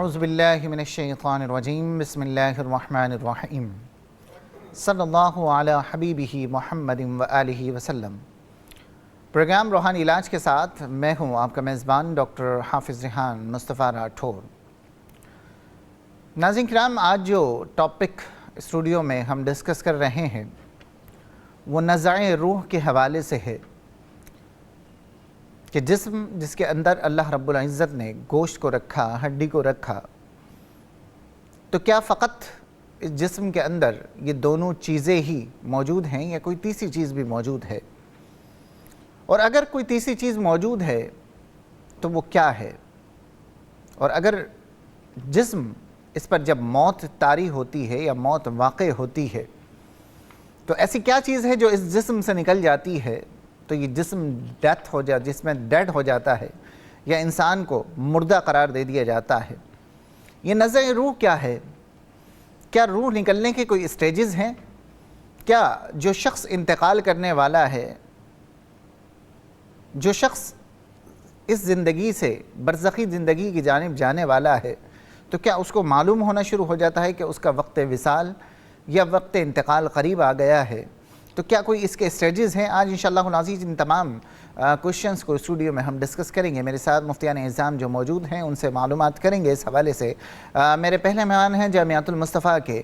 اعوذ باللہ من الشیطان الرجیم بسم اللہ الرحمن الرحیم صلی اللہ علی حبیبہ محمد و آلہ وسلم۔ پروگرام روحانی علاج کے ساتھ میں ہوں آپ کا میزبان ڈاکٹر حافظ ریحان مصطفیٰ راٹھور۔ ناظرین کرام، آج جو ٹاپک اسٹوڈیو میں ہم ڈسکس کر رہے ہیں وہ نزع روح کے حوالے سے ہے کہ جسم جس کے اندر اللہ رب العزت نے گوشت کو رکھا، ہڈی کو رکھا، تو کیا فقط اس جسم کے اندر یہ دونوں چیزیں ہی موجود ہیں یا کوئی تیسری چیز بھی موجود ہے؟ اور اگر کوئی تیسری چیز موجود ہے تو وہ کیا ہے؟ اور اگر جسم اس پر جب موت طاری ہوتی ہے یا موت واقع ہوتی ہے تو ایسی کیا چیز ہے جو اس جسم سے نکل جاتی ہے تو یہ جسم جس میں ڈیڈ ہو جاتا ہے یا انسان کو مردہ قرار دے دیا جاتا ہے؟ یہ نزع روح کیا ہے؟ کیا روح نکلنے کے کوئی اسٹیجز ہیں؟ کیا جو شخص انتقال کرنے والا ہے، جو شخص اس زندگی سے برزخی زندگی کی جانب جانے والا ہے، تو کیا اس کو معلوم ہونا شروع ہو جاتا ہے کہ اس کا وقت وصال یا وقت انتقال قریب آ گیا ہے؟ تو کیا کوئی اس کے اسٹیجز ہیں؟ آج انشاءاللہ العزیز ان تمام کوشچنس کو اسٹوڈیو میں ہم ڈسکس کریں گے۔ میرے ساتھ مفتیان اعظام جو موجود ہیں ان سے معلومات کریں گے اس حوالے سے۔ میرے پہلے مہمان ہیں جامعۃ المصطفیٰ کے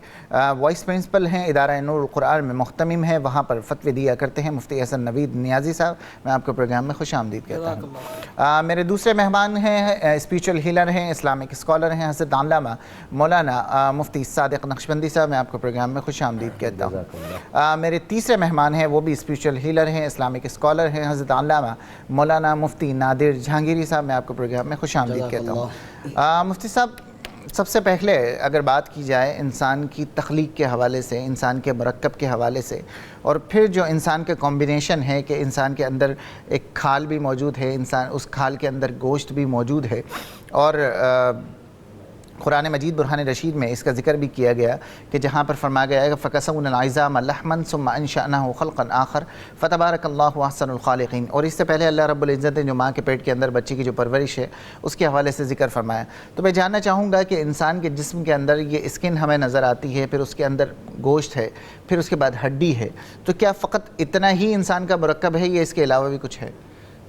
وائس پرنسپل ہیں، ادارہ نور القرآن میں محتمم ہیں، وہاں پر فتوی دیا کرتے ہیں مفتی حسن نوید نیازی صاحب۔ میں آپ کو پروگرام میں خوش آمدید کہتا ہوں۔ میرے دوسرے مہمان ہیں، اسپریچول ہیلر ہیں، اسلامک اسکالر ہیں، حضرت علامہ مولانا مفتی صادق نقشبندی صاحب۔ میں آپ کو پروگرام میں خوش آمدید کہتا ہوں۔ میرے تیسرے مہمان ہیں، وہ بھی اسپریچول ہیلر ہیں، اسلامک اسکالر ہیں، حضرت علامہ مولانا مفتی نادر جہانگیری صاحب۔ میں آپ کو پروگرام میں خوش آمدید کہتا ہوں۔ مفتی صاحب، سب سے پہلے اگر بات کی جائے انسان کی تخلیق کے حوالے سے، انسان کے مرکب کے حوالے سے، اور پھر جو انسان کے کمبینیشن ہے کہ انسان کے اندر ایک کھال بھی موجود ہے، انسان اس کھال کے اندر گوشت بھی موجود ہے، اور قرآن مجید برہان رشید میں اس کا ذکر بھی کیا گیا کہ جہاں پر فرمایا گیا ہے فَكَسَوْنَا الْعِظَامَ لَحْمًا ثُمَّ أَنشَأْنَاهُ خَلْقًا آخر فَتَبَارَكَ اللَّهُ أَحْسَنُ الْخَالِقِينَ۔ اور اس سے پہلے اللہ رب العزت نے جو ماں کے پیٹ کے اندر بچے کی جو پرورش ہے اس کے حوالے سے ذکر فرمایا۔ تو میں جاننا چاہوں گا کہ انسان کے جسم کے اندر یہ اسکن ہمیں نظر آتی ہے، پھر اس کے اندر گوشت ہے، پھر اس کے بعد ہڈی ہے، تو کیا فقط اتنا ہی انسان کا مرکب ہے یا اس کے علاوہ بھی کچھ ہے؟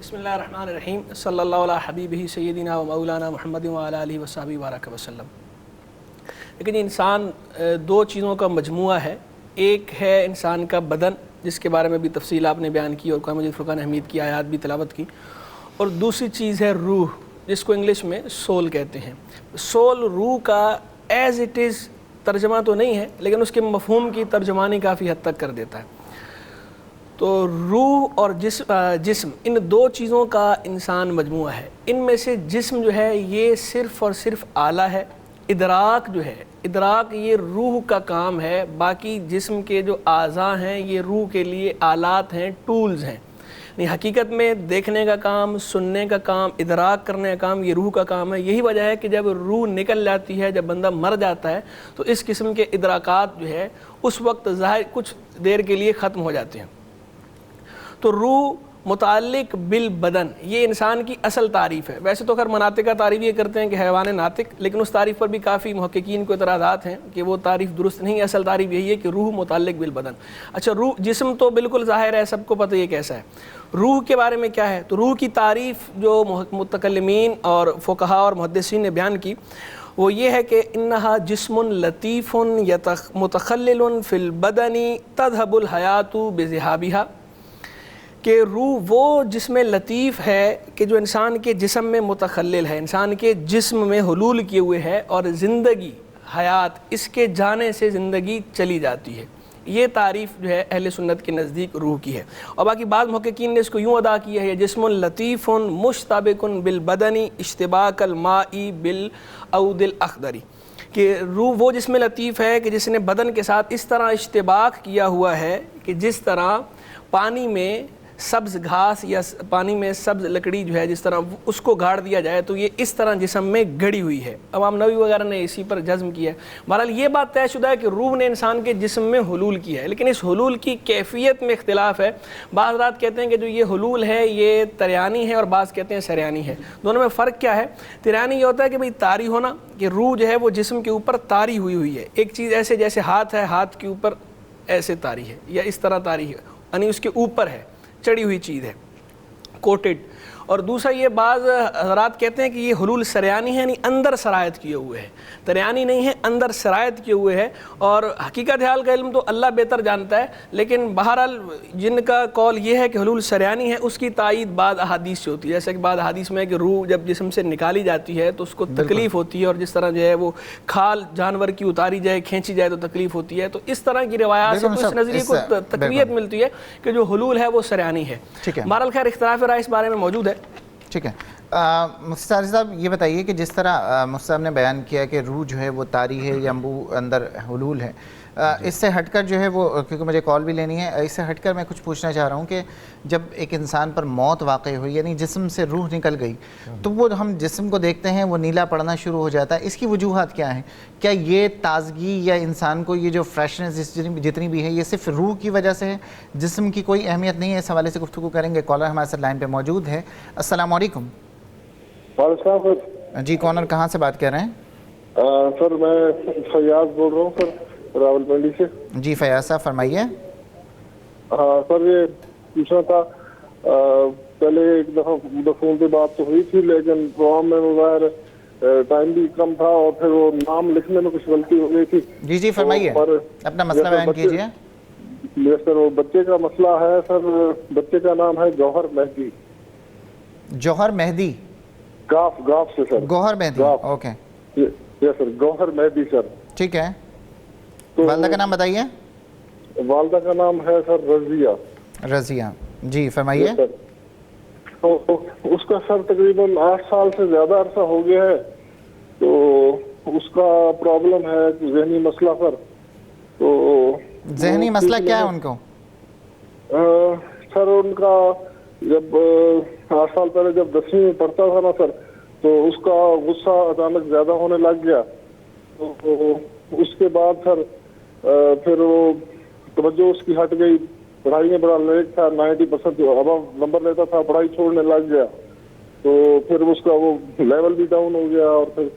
بسم اللہ الرحمن الرحیم، صلی اللہ علیہ حبیبہ سیدنا و مولانا محمد و علی آلہ وصحبہ وبارک وسلم۔ لیکن انسان دو چیزوں کا مجموعہ ہے۔ ایک ہے انسان کا بدن، جس کے بارے میں بھی تفصیل آپ نے بیان کی اور قرآن مجید فرقان حمید کی آیات بھی تلاوت کی، اور دوسری چیز ہے روح، جس کو انگلش میں سول کہتے ہیں۔ سول روح کا ایز اٹ از ترجمہ تو نہیں ہے، لیکن اس کے مفہوم کی ترجمانی کافی حد تک کر دیتا ہے۔ تو روح اور جسم ان دو چیزوں کا انسان مجموعہ ہے۔ ان میں سے جسم جو ہے یہ صرف اور صرف آلہ ہے، ادراک جو ہے، ادراک یہ روح کا کام ہے، باقی جسم کے جو اعضاء ہیں یہ روح کے لیے آلات ہیں، ٹولز ہیں۔ یعنی حقیقت میں دیکھنے کا کام، سننے کا کام، ادراک کرنے کا کام یہ روح کا کام ہے۔ یہی وجہ ہے کہ جب روح نکل جاتی ہے، جب بندہ مر جاتا ہے تو اس قسم کے ادراکات جو ہے اس وقت ظاہر کچھ دیر کے لیے ختم ہو جاتے ہیں۔ تو روح متعلق بالبدن، یہ انسان کی اصل تعریف ہے۔ ویسے تو خیر مناطق کا تعریف یہ کرتے ہیں کہ حیوان ناطق، لیکن اس تعریف پر بھی کافی محققین کو اعتراضات ہیں کہ وہ تعریف درست نہیں ہے۔ اصل تعریف یہی ہے کہ روح متعلق بالبدن۔ اچھا، روح جسم تو بالکل ظاہر ہے، سب کو پتہ یہ کیسا ہے۔ روح کے بارے میں کیا ہے؟ تو روح کی تعریف جو متکلمین اور فقہاء اور محدثین نے بیان کی وہ یہ ہے کہ انہا جسم لطیف متخلل فی البدن تذهب الحیات بذہابہا، کہ روح وہ جسم لطیف ہے کہ جو انسان کے جسم میں متخلل ہے، انسان کے جسم میں حلول کیے ہوئے ہے، اور زندگی، حیات، اس کے جانے سے زندگی چلی جاتی ہے۔ یہ تعریف جو ہے اہل سنت کے نزدیک روح کی ہے۔ اور باقی بعض محققین نے اس کو یوں ادا کیا ہے، جسم لطیف مشتبک بالبدن اشتباک الماء بالعود الاخضر، کہ روح وہ جسم لطیف ہے کہ جس نے بدن کے ساتھ اس طرح اشتباک کیا ہوا ہے کہ جس طرح پانی میں سبز گھاس یا پانی میں سبز لکڑی جو ہے جس طرح اس کو گاڑ دیا جائے تو یہ اس طرح جسم میں گڑی ہوئی ہے. امام نووی وغیرہ نے اسی پر جزم کیا ہے. بہرحال یہ بات طے شدہ ہے کہ روح نے انسان کے جسم میں حلول کیا ہے، لیکن اس حلول کی کیفیت میں اختلاف ہے. بعض حضرات کہتے ہیں کہ جو یہ حلول ہے یہ طریانی ہے اور بعض کہتے ہیں سریانی ہے. دونوں میں فرق کیا ہے؟ طریانی یہ ہوتا ہے کہ بھئی طاری ہونا، کہ روح جو ہے وہ جسم کے اوپر طاری ہوئی ہے. ایک چیز ایسے جیسے ہاتھ ہے، ہاتھ کے اوپر ایسے طاری ہے یا اس طرح طاری ہے، یعنی اس کے اوپر ہے، چڑھی ہوئی چیز ہے، کوٹڈ. اور دوسرا یہ بعض حضرات کہتے ہیں کہ یہ حلول سریانی ہے، یعنی اندر سرایت کیے ہوئے ہے، طریانی نہیں ہے، اندر سرایت کیے ہوئے ہے. اور حقیقت حال کا علم تو اللہ بہتر جانتا ہے، لیکن بہرحال جن کا قول یہ ہے کہ حلول سریانی ہے اس کی تائید بعض احادیث سے ہوتی ہے. جیسے کہ بعض احادیث میں کہ روح جب جسم سے نکالی جاتی ہے تو اس کو تکلیف ہوتی ہے، اور جس طرح جو ہے وہ کھال جانور کی اتاری جائے کھینچی جائے تو تکلیف ہوتی ہے. تو اس طرح کی روایات سے تو اس نظریے کو تقویت ملتی ہے کہ جو حلول ہے وہ سریانی ہے. بہرحال خیر اختلاف رائے اس بارے میں موجود ہے. ٹھیک ہے. مفتی صالح صاحب یہ بتائیے کہ جس طرح مفتی صاحب نے بیان کیا کہ روح جو ہے وہ طاری ہے یا اندر حلول ہے، اس سے ہٹ کر جو ہے وہ، کیونکہ مجھے کال بھی لینی ہے، اس سے ہٹ کر میں کچھ پوچھنا چاہ رہا ہوں کہ جب ایک انسان پر موت واقع ہوئی، یعنی جسم سے روح نکل گئی، تو وہ ہم جسم کو دیکھتے ہیں وہ نیلا پڑنا شروع ہو جاتا ہے. اس کی وجوہات کیا ہیں؟ کیا یہ تازگی یا انسان کو یہ جو فریشنس جتنی بھی ہے یہ صرف روح کی وجہ سے ہے، جسم کی کوئی اہمیت نہیں ہے؟ اس حوالے سے گفتگو کریں گے. کالر ہمارے ساتھ لائن پہ موجود ہے. السلام علیکم. جی کونر کہاں سے بات کر رہے ہیں؟ سر میں فیاض بول رہا ہوں سر، راول پنڈی سے. جی فیاض صاحب فرمائیے. ہاں سر یہ پوچھنا تھا، پہلے ایک دفعہ فون پہ بات تو ہوئی تھی لیکن پروگرام میں بغیر ٹائم بھی کم تھا اور پھر وہ نام لکھنے میں کچھ غلطی ہو گئی تھی. جی جی فرمائیے، اپنا مسئلہ بیان کیجیے. یس سر، وہ بچے کا مسئلہ ہے سر. بچے کا نام ہے جوہر مہدی. جوہر مہدی؟ گاف سے سر. گوہر مہدی، اوکے. یس سر، گوہر مہدی سر. ٹھیک ہے. والدہ کا نام بتائیے. والدہ کا نام ہے سر رضیہ. رضیہ، جی فرمائیے. اس کا سر تقریباً 8 سال سے زیادہ عرصہ ہو گیا ہے، تو اس کا پرابلم ہے ذہنی مسئلہ سر. تو ذہنی مسئلہ کیا ہے ان کو؟ سر ان کا جب 8 سال پہلے جب 10ویں میں پڑھتا تھا نا سر، تو اس کا غصہ اچانک زیادہ ہونے لگ گیا. تو اس کے بعد سر پھر وہ توجہ اس کی ہٹ گئی. پڑھائی میں بڑا لیٹ تھا، 90% ابو نمبر لیتا تھا، پڑھائی چھوڑنے لگ گیا. تو پھر اس کا وہ لیول بھی ڈاؤن ہو گیا، اور پھر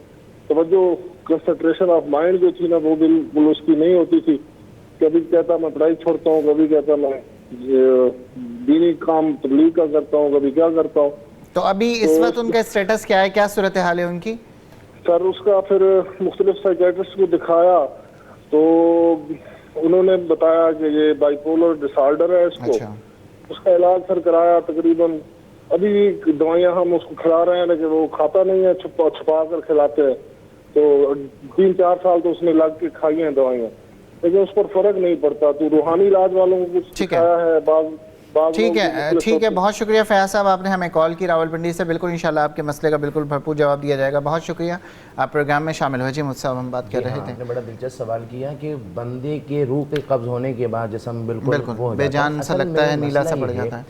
توجہ کنسنٹریشن آف مائنڈ جو تھی نا وہ بالکل اس کی نہیں ہوتی تھی. کبھی کہتا میں پڑھائی چھوڑتا ہوں، کبھی کہتا میں دینی کام تبلیغ کا کرتا ہوں، کبھی کیا کرتا ہوں. تو ابھی اس وقت ان کا اسٹیٹس کیا ہے، کیا صورتحال ہے ان کی؟ سر اس کا پھر مختلف سائیکیٹرسٹ کو دکھایا تو انہوں نے بتایا کہ یہ بائی پولر ڈس آرڈر ہے اس کو. اس کا علاج سر کرایا. تقریباً ابھی دوائیاں ہم اس کو کھلا رہے ہیں لیکن وہ کھاتا نہیں ہے، چھپا کر کھلاتے ہیں. تو 3-4 سال تو اس نے لگ کے کھائی ہیں دوائیاں، لیکن اس پر فرق نہیں پڑتا. تو روحانی علاج والوں کو کچھ سکھایا ہے. ٹھیک ہے، بہت شکریہ فیاض صاحب، آپ نے ہمیں کال کی راول پنڈی سے. بالکل انشاءاللہ آپ کے مسئلے کا بالکل بھرپور جواب دیا جائے گا. بہت شکریہ، آپ پروگرام میں شامل ہوئے. جی مجھ سے ہم بات کر رہے تھے. آپ نے بڑا دلچسپ سوال کیا کہ بندے کے روح کے قبض ہونے کے بعد جسم بالکل بے جان سا لگتا ہے، نیلا سا پڑ جاتا ہے.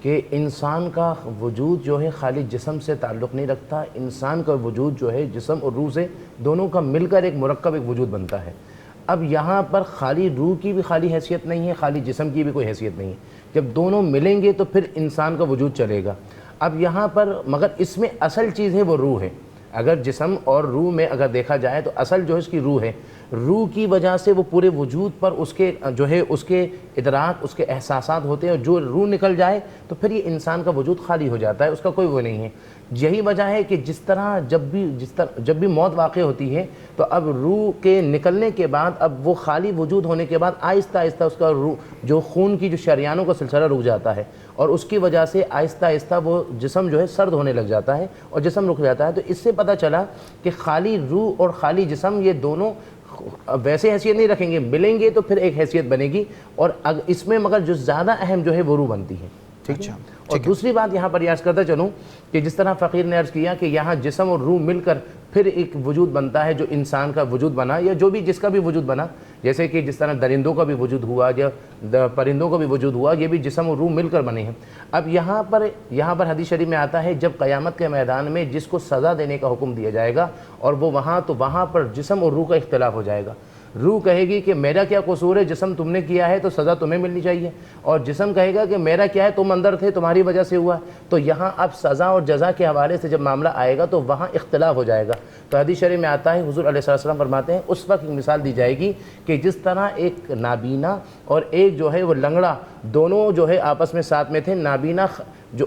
کہ انسان کا وجود جو ہے خالی جسم سے تعلق نہیں رکھتا. انسان کا وجود جو ہے جسم اور روح سے دونوں کا مل کر ایک مرکب ایک وجود بنتا ہے. اب یہاں پر خالی روح کی بھی خالی حیثیت نہیں ہے، خالی جسم کی بھی کوئی حیثیت نہیں ہے. جب دونوں ملیں گے تو پھر انسان کا وجود چلے گا. اب یہاں پر مگر اس میں اصل چیز ہے وہ روح ہے. اگر جسم اور روح میں اگر دیکھا جائے تو اصل جو ہے اس کی روح ہے. روح کی وجہ سے وہ پورے وجود پر اس کے جو ہے اس کے ادراک، اس کے احساسات ہوتے ہیں، اور جو روح نکل جائے تو پھر یہ انسان کا وجود خالی ہو جاتا ہے، اس کا کوئی وہ نہیں ہے. یہی وجہ ہے کہ جس طرح جب بھی موت واقع ہوتی ہے تو اب روح کے نکلنے کے بعد اب وہ خالی وجود ہونے کے بعد آہستہ آہستہ اس کا روح جو خون کی جو شریانوں کا سلسلہ رک جاتا ہے، اور اس کی وجہ سے آہستہ آہستہ وہ جسم جو ہے سرد ہونے لگ جاتا ہے اور جسم رک جاتا ہے. تو اس سے پتہ چلا کہ خالی روح اور خالی جسم یہ دونوں ویسے حیثیت نہیں رکھیں گے، ملیں گے تو پھر ایک حیثیت بنے گی. اور اس میں مگر جو زیادہ اہم جو ہے وہ روح بنتی ہے. ٹھیک ہے. اور دوسری بات یہاں پر یہ عرض کرتا چلوں کہ جس طرح فقیر نے عرض کیا کہ یہاں جسم اور روح مل کر پھر ایک وجود بنتا ہے جو انسان کا وجود بنا یا جو بھی جس کا بھی وجود بنا، جیسے کہ جس طرح درندوں کا بھی وجود ہوا یا پرندوں کا بھی وجود ہوا، یہ بھی جسم اور روح مل کر بنے ہیں۔ اب یہاں پر حدیث شریف میں آتا ہے جب قیامت کے میدان میں جس کو سزا دینے کا حکم دیا جائے گا اور وہ وہاں پر جسم اور روح کا اختلاف ہو جائے گا۔ روح کہے گی کہ میرا کیا قصور ہے، جسم تم نے کیا ہے تو سزا تمہیں ملنی چاہیے، اور جسم کہے گا کہ میرا کیا ہے، تم اندر تھے تمہاری وجہ سے ہوا۔ تو یہاں اب سزا اور جزا کے حوالے سے جب معاملہ آئے گا تو وہاں اختلاف ہو جائے گا۔ تو حدیث شریف میں آتا ہے حضور علیہ السلام فرماتے ہیں اس وقت ایک مثال دی جائے گی کہ جس طرح ایک نابینا اور ایک جو ہے وہ لنگڑا دونوں جو ہے آپس میں ساتھ میں تھے، نابینا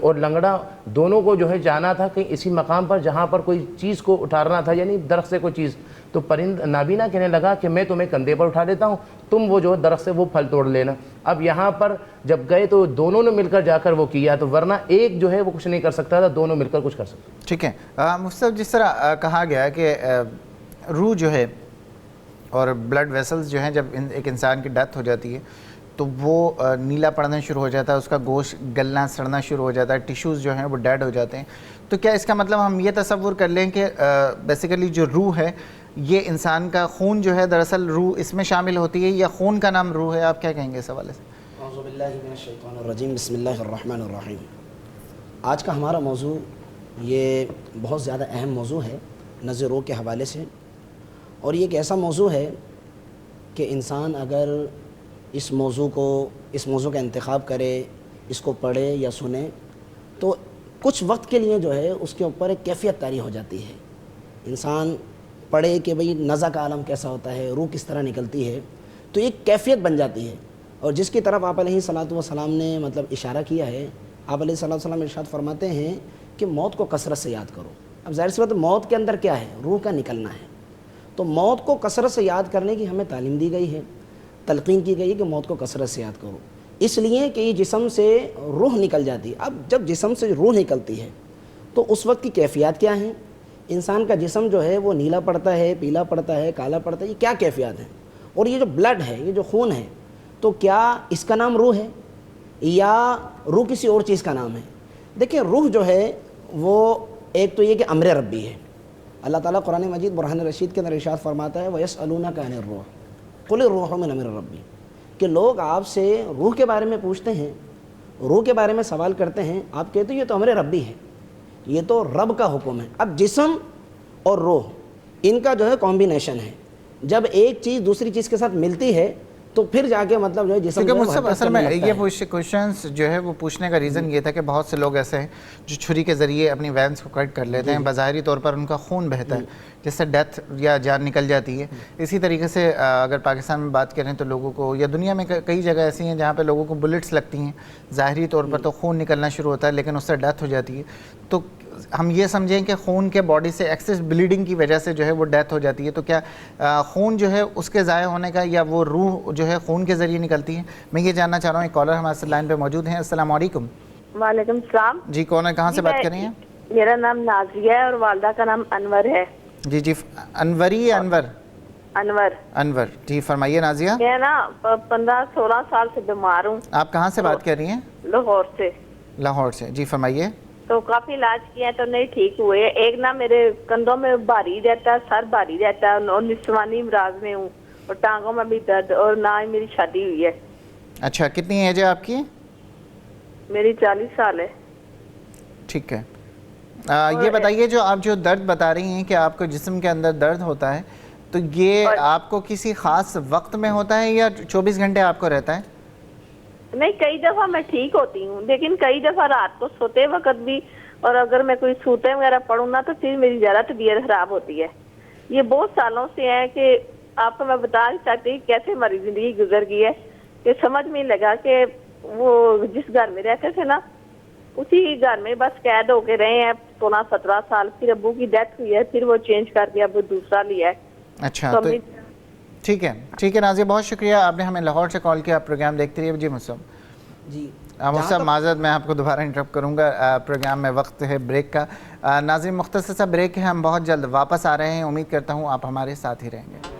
اور لنگڑا دونوں کو جو ہے جانا تھا کہ اسی مقام پر جہاں پر کوئی چیز کو اٹھارنا تھا، یعنی درخت سے کوئی چیز، تو نابینا کہنے لگا کہ میں تمہیں کندھے پر اٹھا لیتا ہوں، تم وہ جو درخت سے وہ پھل توڑ لینا۔ اب یہاں پر جب گئے تو دونوں نے مل کر جا کر وہ کیا، تو ورنہ ایک جو ہے وہ کچھ نہیں کر سکتا تھا، دونوں مل کر کچھ کر سکتے۔ ٹھیک ہے مفتی صاحب، جس طرح کہا گیا کہ روح جو ہے اور بلڈ ویسلز جو ہیں جب ایک انسان کی ڈیتھ ہو جاتی ہے تو وہ نیلا پڑنا شروع ہو جاتا ہے، اس کا گوشت گلنا سڑنا شروع ہو جاتا ہے، ٹیشوز جو ہیں وہ ڈیڈ ہو جاتے ہیں، تو کیا اس کا مطلب ہم یہ تصور کر لیں کہ بیسیکلی جو روح ہے یہ انسان کا خون جو ہے دراصل روح اس میں شامل ہوتی ہے، یا خون کا نام روح ہے؟ آپ کیا کہیں گے اس حوالے سے؟ اعوذ باللہ من الشیطان الرجیم، بسم اللہ الرحمن الرحیم۔ آج کا ہمارا موضوع یہ بہت زیادہ اہم موضوع ہے نظر روح کے حوالے سے، اور یہ ایک ایسا موضوع ہے کہ انسان اگر اس موضوع کا انتخاب کرے، اس کو پڑھے یا سنے، تو کچھ وقت کے لیے جو ہے اس کے اوپر ایک کیفیت طاری ہو جاتی ہے۔ انسان پڑھے کہ بھئی نزع کا عالم کیسا ہوتا ہے، روح کس طرح نکلتی ہے، تو ایک کیفیت بن جاتی ہے، اور جس کی طرف آپ علیہ الصلوۃ والسلام نے اشارہ کیا ہے۔ آپ علیہ الصلوۃ والسلام ارشاد فرماتے ہیں کہ موت کو کثرت سے یاد کرو۔ اب ظاہر سی بات ہے موت کے اندر کیا ہے، روح کا نکلنا ہے، تو موت کو کثرت سے یاد کرنے کی ہمیں تعلیم دی گئی ہے، تلقین کی گئی ہے کہ موت کو کثرت سے یاد کرو، اس لیے کہ یہ جسم سے روح نکل جاتی ہے۔ اب جب جسم سے روح نکلتی ہے تو اس وقت کی کیفیات کیا ہیں؟ انسان کا جسم جو ہے وہ نیلا پڑتا ہے، پیلا پڑتا ہے، کالا پڑتا ہے، یہ کیا کیفیات ہیں؟ اور یہ جو بلڈ ہے، یہ جو خون ہے، تو کیا اس کا نام روح ہے یا روح کسی اور چیز کا نام ہے؟ دیکھیں روح جو ہے وہ ایک تو یہ کہ امر ربی ہے۔ اللہ تعالیٰ قرآن مجید برہان رشید کے اندر ارشاد فرماتا ہے وَيَسْأَلُونَكَ عَنِ الرُّوحِ قُلِ الرُّوحُ مِنْ أَمْرِ رَبِّي، کہ لوگ آپ سے روح کے بارے میں پوچھتے ہیں، روح کے بارے میں سوال کرتے ہیں، آپ کہتے ہیں یہ تو امر ربی ہے، یہ تو رب کا حکم ہے۔ اب جسم اور روح ان کا جو ہے کمبینیشن ہے، جب ایک چیز دوسری چیز کے ساتھ ملتی ہے تو پھر جا کے جو ہے جسم جو ہے اصل میں یہ کوشچنس جو ہے وہ پوچھنے کا ریزن یہ تھا کہ بہت سے لوگ ایسے ہیں جو چھری کے ذریعے اپنی وینس کو کٹ کر لیتے ہیں، بظاہری طور پر ان کا خون بہتا ہے جس سے ڈیتھ یا جان نکل جاتی ہے۔ اسی طریقے سے اگر پاکستان میں بات کریں تو لوگوں کو، یا دنیا میں کئی جگہ ایسی ہیں جہاں پہ لوگوں کو بلٹس لگتی ہیں، ظاہری طور پر تو خون نکلنا شروع ہوتا ہے لیکن اس سے ڈیتھ ہو جاتی ہے، تو ہم یہ سمجھیں کہ خون کے باڈی سے ایکسس بلیڈنگ کی وجہ سے جو ہے وہ ڈیتھ ہو جاتی ہے، تو کیا خون جو ہے اس کے ضائع ہونے کا یا وہ روح جو ہے خون کے ذریعے نکلتی ہے؟ میں یہ جاننا چاہ رہا ہوں، ایک کالر ہمارے ساتھ لائن پہ موجود ہیں۔ السلام علیکم۔ وعلیکم السلام۔ جی کون ہے، کہاں سے بات کر رہی ہیں؟ میرا نام نازیہ ہے اور والدہ کا نام انور ہے۔ جی انوری انور جی فرمائیے نازیہ۔ میں نا 15-16 سال سے بیمار ہوں۔ آپ کہاں سے بات کر رہی ہیں؟ لاہور سے۔ لاہور سے، جی فرمائیے۔ تو کافی علاج کیا تو نہیں ٹھیک ہوئے۔ ایک نا میرے کندھوں میں بھاری رہتا ہے، سر بھاری رہتا ہے، اور نسوانی امراض میں ہوں، اور ٹانگوں میں بھی درد، اور نہ ہی میری شادی ہوئی ہے۔ اچھا، کتنی ایج ہے آپ کی؟ میری 40 سال ہے۔ ٹھیک ہے، یہ بتائیے جو آپ جو درد بتا رہی ہیں کہ آپ کو جسم کے اندر درد ہوتا ہے، تو یہ آپ کو کسی خاص وقت میں ہوتا ہے یا 24 گھنٹے آپ کو رہتا ہے؟ نہیں، کئی دفعہ میں ٹھیک ہوتی ہوں، لیکن کئی دفعہ رات کو سوتے وقت بھی، اور اگر میں کوئی سوتے وغیرہ پڑھوں نا تو پھر میری زیادہ طبیعت خراب ہوتی ہے۔ یہ بہت سالوں سے ہے کہ آپ کو میں بتا نہیں سکتی کیسے ہماری زندگی گزر گئی ہے، کہ سمجھ میں لگا کہ وہ جس گھر میں رہتے تھے نا اسی گھر میں بس قید ہو کے رہے ہیں 16-17 سال۔ پھر ابو کی ڈیتھ ہوئی ہے، پھر وہ چینج کر کے اب دوسرا لیا ہے۔ اچھا، تو ٹھیک ہے نازیہ، بہت شکریہ، آپ نے ہمیں لاہور سے کال کیا، پروگرام دیکھتے رہیے۔ جی مصعب۔ جی مصعب معذرت، میں آپ کو دوبارہ انٹرپٹ کروں گا، پروگرام میں وقت ہے بریک کا۔ ناظرین مختصر سا بریک ہے، ہم بہت جلد واپس آ رہے ہیں، امید کرتا ہوں آپ ہمارے ساتھ ہی رہیں گے۔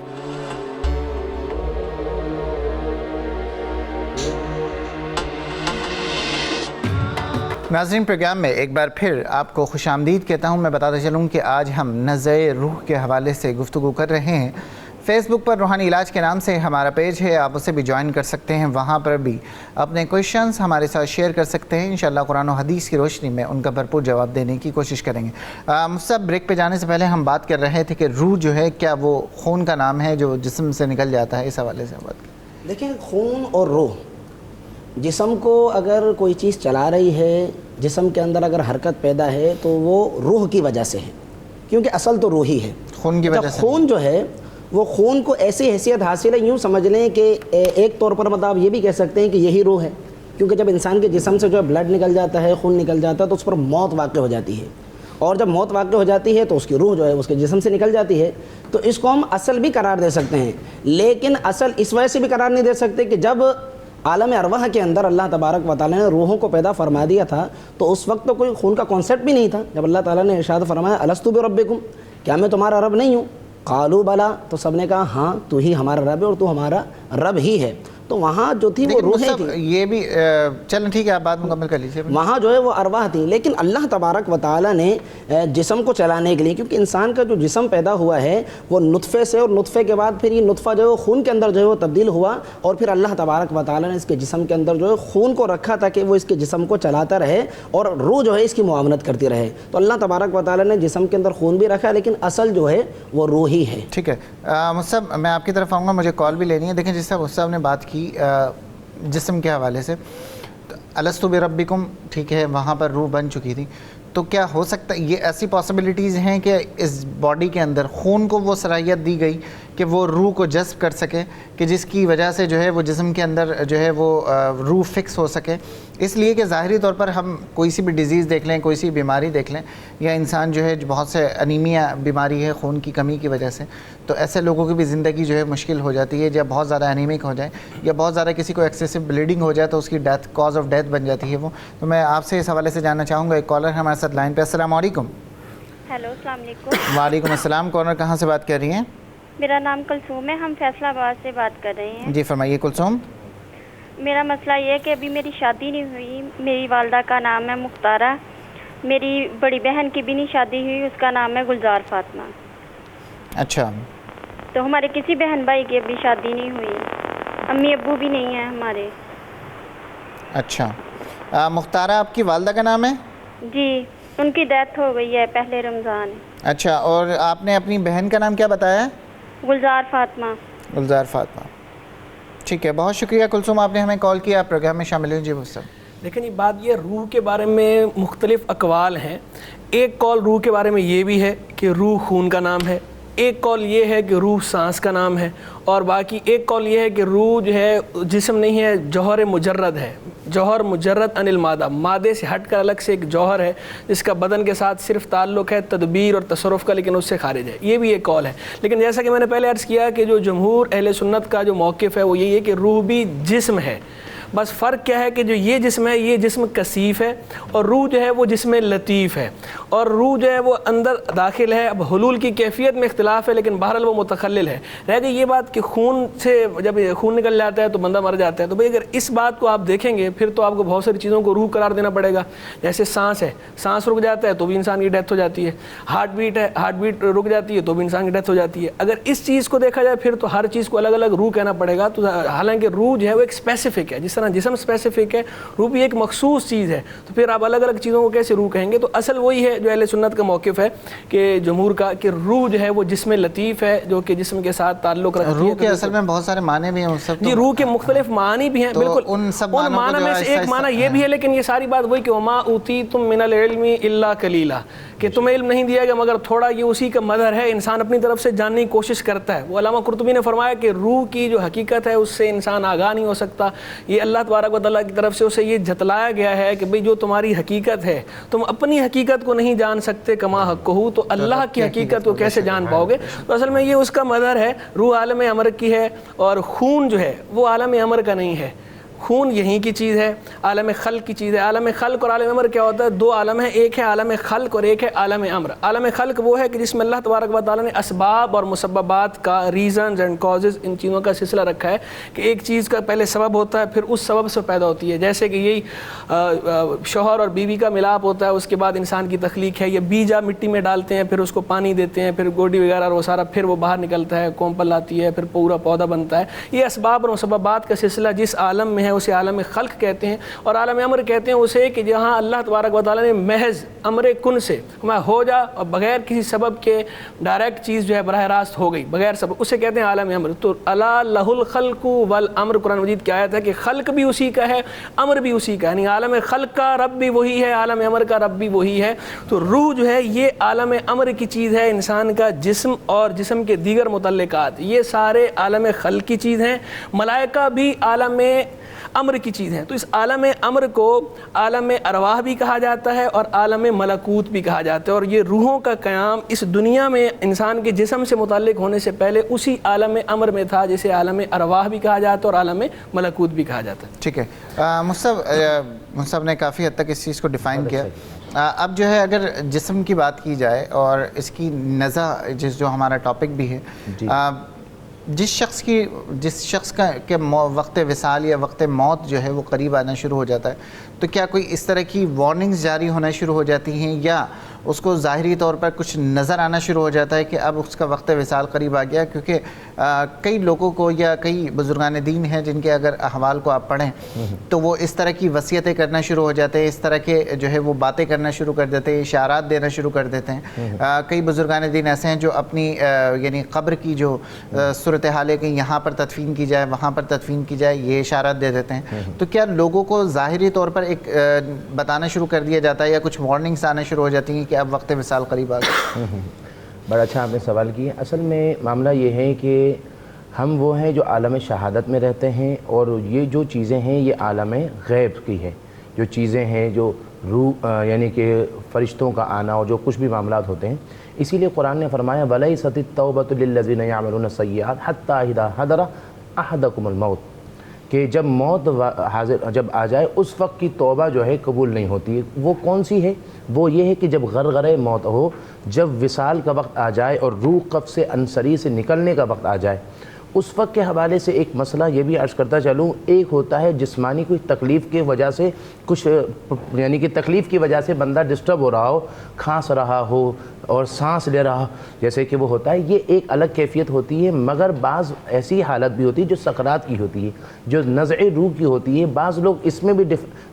ناظرین پروگرام میں ایک بار پھر آپ کو خوش آمدید کہتا ہوں. میں بتاتا چلوں کہ آج ہم نزع روح کے حوالے سے گفتگو کر رہے ہیں. فیس بک پر روحانی علاج کے نام سے ہمارا پیج ہے, آپ اسے بھی جوائن کر سکتے ہیں. وہاں پر بھی اپنے کویشچنز ہمارے ساتھ شیئر کر سکتے ہیں. انشاءاللہ قرآن و حدیث کی روشنی میں ان کا بھرپور جواب دینے کی کوشش کریں گے. مصعب, بریک پہ جانے سے پہلے ہم بات کر رہے تھے کہ روح جو ہے کیا وہ خون کا نام ہے جو جسم سے نکل جاتا ہے؟ اس حوالے سے بات کریں. دیکھیں, خون اور روح, جسم کو اگر کوئی چیز چلا رہی ہے, جسم کے اندر اگر حرکت پیدا ہے تو وہ روح کی وجہ سے ہے, کیونکہ اصل تو روح ہی ہے. خون کی وجہ سے خون جو ہے وہ خون کو ایسی حیثیت حاصل ہے, یوں سمجھ لیں کہ ایک طور پر مطلب آپ یہ بھی کہہ سکتے ہیں کہ یہی روح ہے, کیونکہ جب انسان کے جسم سے جو ہے بلڈ نکل جاتا ہے, خون نکل جاتا ہے, تو اس پر موت واقع ہو جاتی ہے, اور جب موت واقع ہو جاتی ہے تو اس کی روح جو ہے اس کے جسم سے نکل جاتی ہے. تو اس کو ہم اصل بھی قرار دے سکتے ہیں, لیکن اصل اس وجہ سے بھی قرار نہیں دے سکتے کہ جب عالم ارواح کے اندر اللہ تبارک و تعالیٰ نے روحوں کو پیدا فرما دیا تھا تو اس وقت تو کوئی خون کا کانسیپٹ بھی نہیں تھا. جب اللہ تعالیٰ نے ارشاد فرمایا الستو بربکم, کیا میں تمہارا رب نہیں ہوں؟ قالوا بلا, تو سب نے کہا ہاں تو ہی ہمارا رب ہے اور تو ہمارا رب ہی ہے. تو وہاں جو تھی وہ روحیں تھیں. یہ بھی چلیں ٹھیک ہے, آپ بات مکمل کر لیجیے. وہاں جو ہے وہ ارواح تھی, لیکن اللہ تبارک و تعالیٰ نے جسم کو چلانے کے لیے, کیونکہ انسان کا جو جسم پیدا ہوا ہے وہ نطفے سے, اور نطفے کے بعد پھر یہ نطفہ جو ہے خون کے اندر جو ہے وہ تبدیل ہوا, اور پھر اللہ تبارک و تعالیٰ نے اس کے جسم کے اندر جو ہے خون کو رکھا تاکہ وہ اس کے جسم کو چلاتا رہے اور روح جو ہے اس کی معاونت کرتی رہے. تو اللہ تبارک و تعالیٰ نے جسم کے اندر خون بھی رکھا, لیکن اصل جو ہے وہ روح ہی ہے. ٹھیک ہے مصعب, میں آپ کی طرف آؤں گا, مجھے کال بھی لینی ہے. دیکھیں جس طرح مصعب نے بات کی جسم کے حوالے سے, الستو بربکم, ٹھیک ہے, وہاں پر روح بن چکی تھی, تو کیا ہو سکتا ہے یہ ایسی پاسبلٹیز ہیں کہ اس باڈی کے اندر خون کو وہ صلاحیت دی گئی کہ وہ روح کو جذب کر سکے, کہ جس کی وجہ سے جو ہے وہ جسم کے اندر جو ہے وہ روح فکس ہو سکے؟ اس لیے کہ ظاہری طور پر ہم کوئی سی بھی ڈیزیز دیکھ لیں, کوئی سی بیماری دیکھ لیں, یا انسان جو ہے بہت سے انیمیا بیماری ہے خون کی کمی کی وجہ سے, تو ایسے لوگوں کی بھی زندگی جو ہے مشکل ہو جاتی ہے, یا بہت زیادہ انیمک ہو جائے, یا بہت زیادہ کسی کو ایکسیسو بلیڈنگ ہو جائے تو اس کی ڈیتھ, کاز آف ڈیتھ بن جاتی ہے وہ. تو میں آپ سے اس حوالے سے جاننا چاہوں گا. ایک کالر ہے ہمارے ساتھ لائن پہ. السلام علیکم. ہیلو, السلام علیکم. وعلیکم السلام. کالر کہاں سے بات کر رہی ہیں؟ میرا نام کلثوم ہے, ہم فیصلہ آباد سے بات کر رہے ہیں. جی فرمائیے کلثوم. میرا مسئلہ یہ ہے کہ ابھی میری شادی نہیں ہوئی. میری والدہ کا نام ہے مختارہ. میری بڑی بہن کی بھی نہیں شادی ہوئی, اس کا نام ہے گلزار فاطمہ. اچھا. تو ہمارے کسی بہن بھائی کی ابھی شادی نہیں ہوئی, امی ابو بھی نہیں ہیں ہمارے. اچھا, مختارہ آپ کی والدہ کا نام ہے؟ جی, ان کی ڈیتھ ہو گئی ہے پہلے رمضان. اچھا, اور آپ نے اپنی بہن کا نام کیا بتایا؟ گلزار فاطمہ. گلزار فاطمہ. ٹھیک ہے, بہت شکریہ کلثوم, آپ نے ہمیں کال کیا, آپ پروگرام میں شامل ہوئیں. جی مصعب. لیکن یہ بات, یہ روح کے بارے میں مختلف اقوال ہیں. ایک قول روح کے بارے میں یہ بھی ہے کہ روح خون کا نام ہے, ایک قول یہ ہے کہ روح سانس کا نام ہے, اور باقی ایک قول یہ ہے کہ روح جو ہے جسم نہیں ہے, جوہر مجرد ہے. جوہر مجرد عن المادہ, مادے سے ہٹ کر الگ سے ایک جوہر ہے جس کا بدن کے ساتھ صرف تعلق ہے تدبیر اور تصرف کا, لیکن اس سے خارج ہے. یہ بھی ایک قول ہے. لیکن جیسا کہ میں نے پہلے عرض کیا کہ جو جمہور اہل سنت کا جو موقف ہے وہ یہی ہے کہ روح بھی جسم ہے. بس فرق کیا ہے کہ جو یہ جسم ہے یہ جسم کثیف ہے, اور روح جو ہے وہ جسم لطیف ہے, اور روح جو ہے وہ اندر داخل ہے. اب حلول کی کیفیت میں اختلاف ہے, لیکن بہرحال وہ متخلل ہے. رہ گئی یہ بات کہ خون سے جب خون نکل جاتا ہے تو بندہ مر جاتا ہے. تو بھئی اگر اس بات کو آپ دیکھیں گے پھر تو آپ کو بہت ساری چیزوں کو روح قرار دینا پڑے گا. جیسے سانس ہے, سانس رک جاتا ہے تو بھی انسان کی ڈیتھ ہو جاتی ہے. ہارٹ بیٹ ہے, ہارٹ بیٹ رک جاتی ہے تو بھی انسان کی ڈیتھ ہو جاتی ہے. اگر اس چیز کو دیکھا جائے پھر تو ہر چیز کو الگ الگ روح کہنا پڑے گا. تو حالانکہ روح جو ہے وہ ایک اسپیسیفک ہے, جس طرح جسم اسپیسیفک ہے, روح بھی ایک مخصوص چیز ہے. تو پھر آپ الگ الگ چیزوں کو کیسے روح کہیں گے؟ تو اصل وہی ہے جو اہل سنت کا موقف ہے کہ جمہور کا, کہ روح جو ہے وہ جسم لطیف ہے جو کہ جسم کے ساتھ تعلق رکھتی ہے. روح کے اصل میں بہت سارے معنی بھی ہیں. جی, روح کے مختلف معنی بھی ہیں, بالکل. ان معنی میں سے ایک معنی یہ بھی ہے, لیکن یہ ساری بات وہی کہ وما اوتیتم من العلم الا قلیلا, کہ تمہیں علم نہیں دیا گیا مگر تھوڑا. یہ اسی کا مظہر ہے, انسان اپنی طرف سے جاننے کی کوشش کرتا ہے. وہ علامہ قرطبی نے فرمایا کہ روح کی جو حقیقت ہے اس سے انسان آگاہ نہیں ہو سکتا. یہ اللہ تبارک و تعالیٰ کی طرف سے اسے یہ جتلایا گیا ہے کہ بھئی جو تمہاری حقیقت ہے تم اپنی حقیقت کو نہیں جان سکتے کما حق ہو, تو اللہ کی حقیقت کو کیسے جان پاؤ گے؟ تو اصل میں یہ اس کا مظہر ہے. روح عالم امر کی ہے, اور خون جو ہے وہ عالم امر کا نہیں ہے. خون یہیں کی چیز ہے، عالم خلق کی چیز ہے. عالم خلق اور عالم امر کیا ہوتا ہے؟ دو عالم ہیں، ایک ہے عالم خلق اور ایک ہے عالم امر. عالم خلق وہ ہے کہ جس میں اللہ تبارک و تعالیٰ نے اسباب اور مسببات کا، ریزنز اینڈ کازز، ان چیزوں کا سلسلہ رکھا ہے کہ ایک چیز کا پہلے سبب ہوتا ہے، پھر اس سبب سے پیدا ہوتی ہے. جیسے کہ یہی شوہر اور بیوی کا ملاپ ہوتا ہے، اس کے بعد انسان کی تخلیق ہے. یہ بیج آپ مٹی میں ڈالتے ہیں، پھر اس کو پانی دیتے ہیں، پھر گوڈی وغیرہ وہ سارا، پھر وہ باہر نکلتا ہے، کومپل آتی ہے، پھر پورا پودا بنتا ہے. یہ اسباب اور مسببات کا سلسلہ جس عالم میں ہے اسے عالم خلق کہتے ہیں. اور عالم امر کہتے ہیں اسے کہ جہاں اللہ تبارک و تعالیٰ نے محض امر کن سے ہو جا اور بغیر کسی سبب کے ڈائریکٹ چیز جو ہے براہ راست ہو گئی بغیر سبب، اسے کہتے ہیں عالم امر. تو الا لہ الخلق والامر، قرآن مجید کی آیت ہے کہ خلق بھی اسی کا ہے، امر بھی اسی کا ہے. یعنی عالم خلق کا رب بھی وہی ہے، عالم امر کا رب بھی وہی ہے. تو روح جو ہے یہ عالم امر کی چیز ہے. انسان کا جسم اور جسم کے دیگر متعلقات یہ سارے عالم خلق کی چیز ہیں. ملائکہ بھی عالم امر کی چیز ہیں. تو اس عالم امر کو عالم ارواح بھی کہا جاتا ہے اور عالم ملکوت بھی کہا جاتا ہے. اور یہ روحوں کا قیام اس دنیا میں انسان کے جسم سے متعلق ہونے سے پہلے اسی عالم امر میں تھا جسے عالم ارواح بھی کہا جاتا ہے اور عالم ملکوت بھی کہا جاتا ہے. ٹھیک ہے، مصطفیٰ نے کافی حد تک اس چیز کو ڈیفائن کیا. اب جو ہے اگر جسم کی بات کی جائے اور اس کی نزع جو ہمارا ٹاپک بھی ہے، جس شخص کا کہ وقت وصال یا وقت موت جو ہے وہ قریب آنا شروع ہو جاتا ہے، تو کیا کوئی اس طرح کی وارننگز جاری ہونا شروع ہو جاتی ہیں یا اس کو ظاہری طور پر کچھ نظر آنا شروع ہو جاتا ہے کہ اب اس کا وقت وصال قریب آ گیا؟ کیونکہ کئی لوگوں کو یا کئی بزرگان دین ہیں جن کے اگر احوال کو آپ پڑھیں تو وہ اس طرح کی وصیتیں کرنا شروع ہو جاتے ہیں، اس طرح کے جو ہے وہ باتیں کرنا شروع کر دیتے ہیں، اشارات دینا شروع کر دیتے ہیں. کئی بزرگان دین ایسے ہیں جو اپنی یعنی قبر کی جو صورتحال ہے کہ یہاں پر تدفین کی جائے، وہاں پر تدفین کی جائے، یہ اشارات دے دیتے ہیں. تو کیا لوگوں کو ظاہری طور پر ایک بتانا شروع کر دیا جاتا ہے یا کچھ وارننگس آنا شروع ہو جاتی ہیں کہ اب وقت وصال قریب آ گیا؟ بڑا اچھا آپ نے سوال کیا. اصل میں معاملہ یہ ہے کہ ہم وہ ہیں جو عالم شہادت میں رہتے ہیں، اور یہ جو چیزیں ہیں یہ عالم غیب کی ہیں. جو چیزیں ہیں جو روح یعنی کہ فرشتوں کا آنا اور جو کچھ بھی معاملات ہوتے ہیں، اسی لیے قرآن نے فرمایا وَلَيْسَتِ التَّوْبَةُ لِلَّذِينَ يَعْمَلُونَ السَّيِّئَاتِ حَتَّى إِذَا حَضَرَ أَحَدَكُمُ الْمَوْتُ، کہ جب موت جب آ جائے اس وقت کی توبہ جو ہے قبول نہیں ہوتی ہے. وہ کون سی ہے؟ وہ یہ ہے کہ جب غرغرہ موت ہو، جب وصال کا وقت آ جائے اور روح قبض انصری سے نکلنے کا وقت آ جائے. اس وقت کے حوالے سے ایک مسئلہ یہ بھی عرض کرتا چلوں، ایک ہوتا ہے جسمانی کوئی تکلیف کی وجہ سے کچھ یعنی کہ تکلیف کی وجہ سے بندہ ڈسٹرب ہو رہا ہو، کھانس رہا ہو اور سانس لے رہا جیسے کہ وہ ہوتا ہے، یہ ایک الگ کیفیت ہوتی ہے. مگر بعض ایسی حالت بھی ہوتی ہے جو سکرات کی ہوتی ہے، جو نزع روح کی ہوتی ہے. بعض لوگ اس میں بھی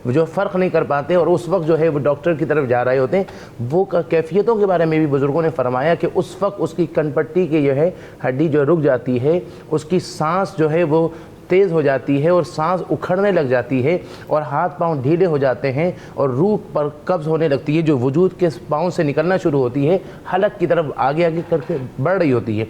جو فرق نہیں کر پاتے اور اس وقت جو ہے وہ ڈاکٹر کی طرف جا رہے ہوتے ہیں. وہ کیفیتوں کے بارے میں بھی بزرگوں نے فرمایا کہ اس وقت اس کی کن پٹی کی جو ہے ہڈی جو رک جاتی ہے، اس کی سانس جو ہے وہ تیز ہو جاتی ہے اور سانس اکھڑنے لگ جاتی ہے اور ہاتھ پاؤں ڈھیلے ہو جاتے ہیں اور روح پر قبض ہونے لگتی ہے، جو وجود کے پاؤں سے نکلنا شروع ہوتی ہے، حلق کی طرف آگے آگے کر کے بڑھ رہی ہوتی ہے.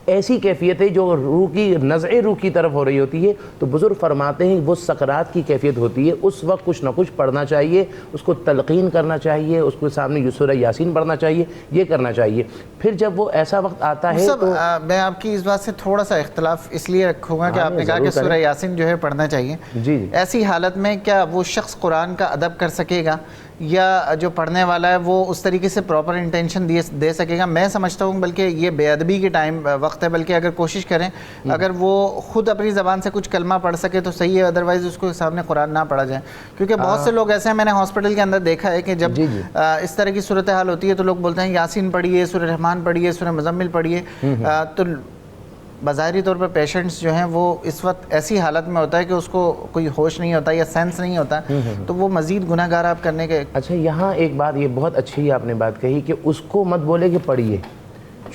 ایسی کیفیتیں جو روح کی نزع روح کی طرف ہو رہی ہوتی ہے، تو بزرگ فرماتے ہیں وہ سکرات کی کیفیت ہوتی ہے. اس وقت کچھ نہ کچھ پڑھنا چاہیے، اس کو تلقین کرنا چاہیے، اس کے سامنے سورہ یاسین پڑھنا چاہیے، یہ کرنا چاہیے. پھر جب وہ ایسا وقت آتا ہے تو میں آپ کی اس بات سے تھوڑا سا اختلاف اس لیے رکھوں گا کہ آپ نے کہا کہ سورہ یاسین جو ہے پڑھنا چاہیے. جی ایسی حالت میں کیا وہ شخص قرآن کا ادب کر سکے گا یا جو پڑھنے والا ہے وہ اس طریقے سے پراپر انٹینشن دے سکے گا؟ میں سمجھتا ہوں بلکہ یہ بے ادبی کے ٹائم وقت ہے، بلکہ اگر کوشش کریں اگر وہ خود اپنی زبان سے کچھ کلمہ پڑھ سکے تو صحیح ہے، ادروائز اس کو سامنے قرآن نہ پڑھا جائے. کیونکہ بہت سے لوگ ایسے ہیں، میں نے ہاسپٹل کے اندر دیکھا ہے کہ جب اس طرح کی صورتحال ہوتی ہے تو لوگ بولتے ہیں یاسین پڑھیے، سورہ رحمان پڑھیے، سورہ مزمل پڑھیے. تو بظاہری طور پر پیشنٹس جو ہیں وہ اس وقت ایسی حالت میں ہوتا ہے کہ اس کو کوئی ہوش نہیں ہوتا یا سینس نہیں ہوتا، تو وہ مزید گناہ گار آپ کرنے کے. اچھا یہاں ایک بات یہ بہت اچھی آپ نے بات کہی کہ اس کو مت بولے کہ پڑھیے،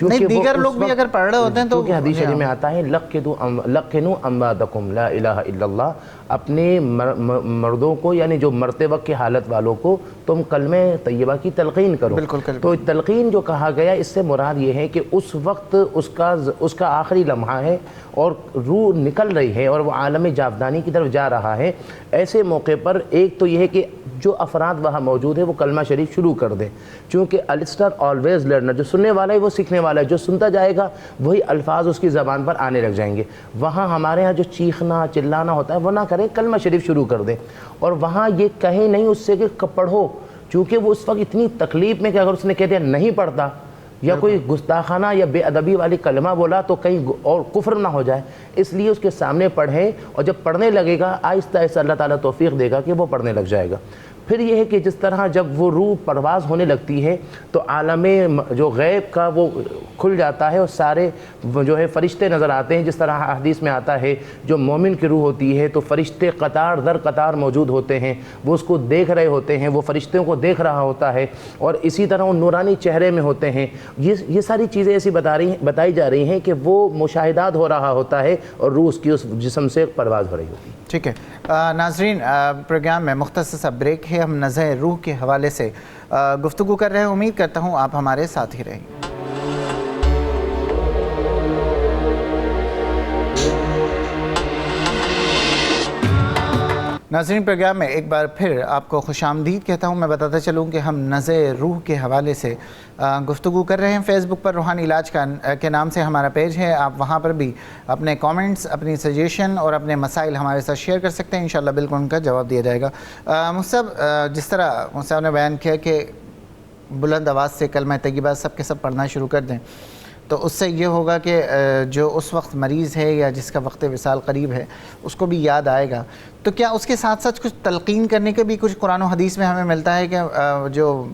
نہیں دیگر لوگ بھی اگر پڑھ رہے ہوتے ہیں تو حدیث شریف میں آتا ہے لقنوا امواتکم لا الہ الا اللہ، اپنے مردوں کو یعنی جو مرتے وقت کی حالت والوں کو تم کلمہ طیبہ کی تلقین کرو. تو تلقین جو کہا گیا اس سے مراد یہ ہے کہ اس وقت اس کا آخری لمحہ ہے اور روح نکل رہی ہے اور وہ عالم جاودانی کی طرف جا رہا ہے. ایسے موقع پر ایک تو یہ ہے کہ جو افراد وہاں موجود ہیں وہ کلمہ شریف شروع کر دیں، چونکہ السٹر آلویز لرنر، جو سننے والا ہے وہ سیکھنے والا ہے، جو سنتا جائے گا وہی الفاظ اس کی زبان پر آنے لگ جائیں گے۔ وہاں ہمارے ہاں جو چیخنا چلانا ہوتا ہے وہ نہ کریں، کلمہ شریف شروع کر دیں، اور وہاں یہ کہیں نہیں اس سے کہ پڑھو، چونکہ وہ اس وقت اتنی تکلیف میں کہ اگر اس نے کہہ دیا نہیں پڑھتا یا کوئی گستاخانہ یا بے ادبی والی کلمہ بولا تو کہیں اور کفر نہ ہو جائے، اس لیے اس کے سامنے پڑھیں، اور جب پڑھنے لگے گا آہستہ آہستہ اللہ تعالیٰ توفیق دے گا کہ وہ پڑھنے لگ جائے گا۔ پھر یہ ہے کہ جس طرح جب وہ روح پرواز ہونے لگتی ہے تو عالم جو غیب کا وہ کھل جاتا ہے اور سارے جو ہے فرشتے نظر آتے ہیں، جس طرح حدیث میں آتا ہے جو مومن کی روح ہوتی ہے تو فرشتے قطار در قطار موجود ہوتے ہیں، وہ اس کو دیکھ رہے ہوتے ہیں، وہ فرشتوں کو دیکھ رہا ہوتا ہے، اور اسی طرح وہ نورانی چہرے میں ہوتے ہیں۔ یہ ساری چیزیں ایسی بتائی جا رہی ہیں کہ وہ مشاہدات ہو رہا ہوتا ہے اور روح اس کی اس جسم سے پرواز ہو رہی ہوتی ہے۔ ٹھیک ہے ناظرین، پروگرام میں مختصر سا بریک ہے، ہم نزع روح کے حوالے سے گفتگو کر رہے ہیں، امید کرتا ہوں آپ ہمارے ساتھ ہی رہیں۔ ناظرین، پروگرام میں ایک بار پھر آپ کو خوش آمدید کہتا ہوں۔ میں بتاتا چلوں کہ ہم نزع روح کے حوالے سے گفتگو کر رہے ہیں۔ فیس بک پر روحانی علاج کے نام سے ہمارا پیج ہے، آپ وہاں پر بھی اپنے کامنٹس، اپنی سجیشن اور اپنے مسائل ہمارے ساتھ شیئر کر سکتے ہیں، انشاءاللہ بالکل ان کا جواب دیا جائے گا۔ مصعب، جس طرح مصعب نے بیان کیا کہ بلند آواز سے کلمہ طیبہ سب کے سب پڑھنا شروع کر دیں، تو اس سے یہ ہوگا کہ جو اس وقت مریض ہے یا جس کا وقت وصال قریب ہے اس کو بھی یاد آئے گا۔ تو کیا اس کے ساتھ ساتھ کچھ تلقین کرنے کے بھی کچھ قرآن و حدیث میں ہمیں ملتا ہے کہ جو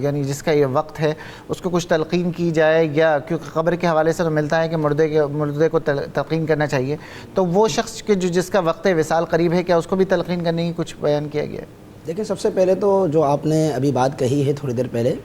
یعنی جس کا یہ وقت ہے اس کو کچھ تلقین کی جائے، یا کیونکہ قبر کے حوالے سے تو ملتا ہے کہ مردے کو تلقین کرنا چاہیے، تو وہ شخص کے جس کا وقت وصال قریب ہے کیا اس کو بھی تلقین کرنے کی کچھ بیان کیا گیا ہے؟ دیکھیں، سب سے پہلے تو جو آپ نے ابھی بات کہی ہے تھوڑی دیر پہلے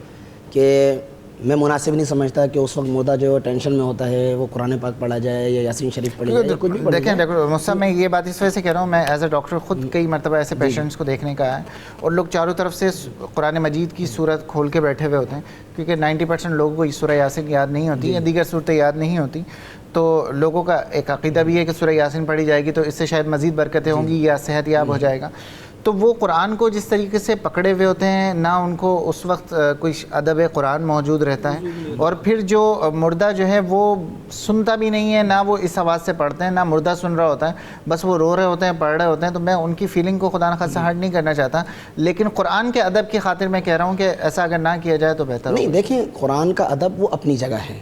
کہ میں مناسب نہیں سمجھتا کہ اس وقت مردہ جو ٹینشن میں ہوتا ہے وہ قرآن پاک پڑھا جائے یا یاسین شریف پڑھی جائے، کچھ بھی پڑھا جائے۔ دیکھیں مصعب، میں یہ بات اس وجہ سے کہہ رہا ہوں، میں ایز اے ڈاکٹر خود کئی مرتبہ ایسے پیشنٹس کو دیکھنے کا ہے، اور لوگ چاروں طرف سے قرآن مجید کی صورت کھول کے بیٹھے ہوئے ہوتے ہیں، کیونکہ 90% لوگوں کو سورہ یاسین یاد نہیں ہوتی یا دیگر صورتیں یاد نہیں ہوتی، تو لوگوں کا ایک عقیدہ بھی ہے کہ سورہ یاسین پڑھی جائے گی تو اس سے شاید مزید برکتیں ہوں گی یا صحت یاب ہو جائے گا۔ تو وہ قرآن کو جس طریقے سے پکڑے ہوئے ہوتے ہیں، نہ ان کو اس وقت کوئی ادب قرآن موجود رہتا ہے، اور پھر جو مردہ جو ہے وہ سنتا بھی نہیں ہے، نہ وہ اس آواز سے پڑھتے ہیں، نہ مردہ سن رہا ہوتا ہے، بس وہ رو رہے ہوتے ہیں، پڑھ رہے ہوتے ہیں۔ تو میں ان کی فیلنگ کو خدا نخواستہ ہرٹ نہیں کرنا چاہتا، لیکن قرآن کے ادب کی خاطر میں کہہ رہا ہوں کہ ایسا اگر نہ کیا جائے تو بہتر نہیں، دیکھیں قرآن کا ادب وہ اپنی جگہ ہے،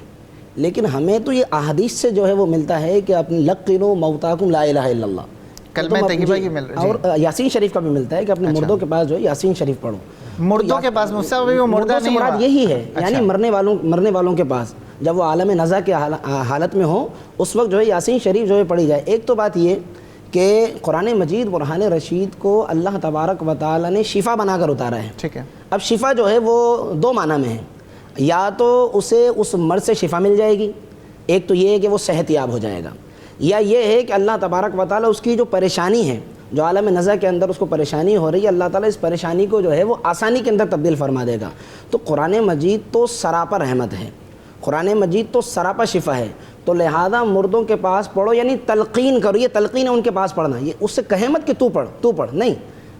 لیکن ہمیں تو یہ احادیث سے جو ہے وہ ملتا ہے کہ اپنے لقنوا موتاکم لا الہ الا اللہ، کلمہ طیبہ کی مل اور یاسین شریف کا بھی ملتا ہے کہ اپنے مردوں کے پاس جو ہے یاسین شریف پڑھو۔ مردوں کے پاس مصعب وہ مردہ نہیں ہوا، مراد یہی ہے، یعنی مرنے والوں کے پاس جب وہ عالم نزع کے حالت میں ہو اس وقت جو ہے یاسین شریف جو ہے پڑھی جائے۔ ایک تو بات یہ کہ قرآن مجید برہان رشید کو اللہ تبارک و تعالی نے شفا بنا کر اتارا ہے۔ ٹھیک ہے، اب شفا جو ہے وہ دو معنی میں ہے، یا تو اسے اس مرض سے شفا مل جائے گی، ایک تو یہ ہے کہ وہ صحت یاب ہو جائے گا، یا یہ ہے کہ اللہ تبارک و تعالی اس کی جو پریشانی ہے، جو عالم نزع کے اندر اس کو پریشانی ہو رہی ہے، اللہ تعالیٰ اس پریشانی کو جو ہے وہ آسانی کے اندر تبدیل فرما دے گا۔ تو قرآن مجید تو سراپا رحمت ہے، قرآن مجید تو سراپا شفا ہے، تو لہذا مردوں کے پاس پڑھو، یعنی تلقین کرو، یہ تلقین ہے ان کے پاس پڑھنا، یہ اس سے کہے مت کہ تو پڑھ نہیں،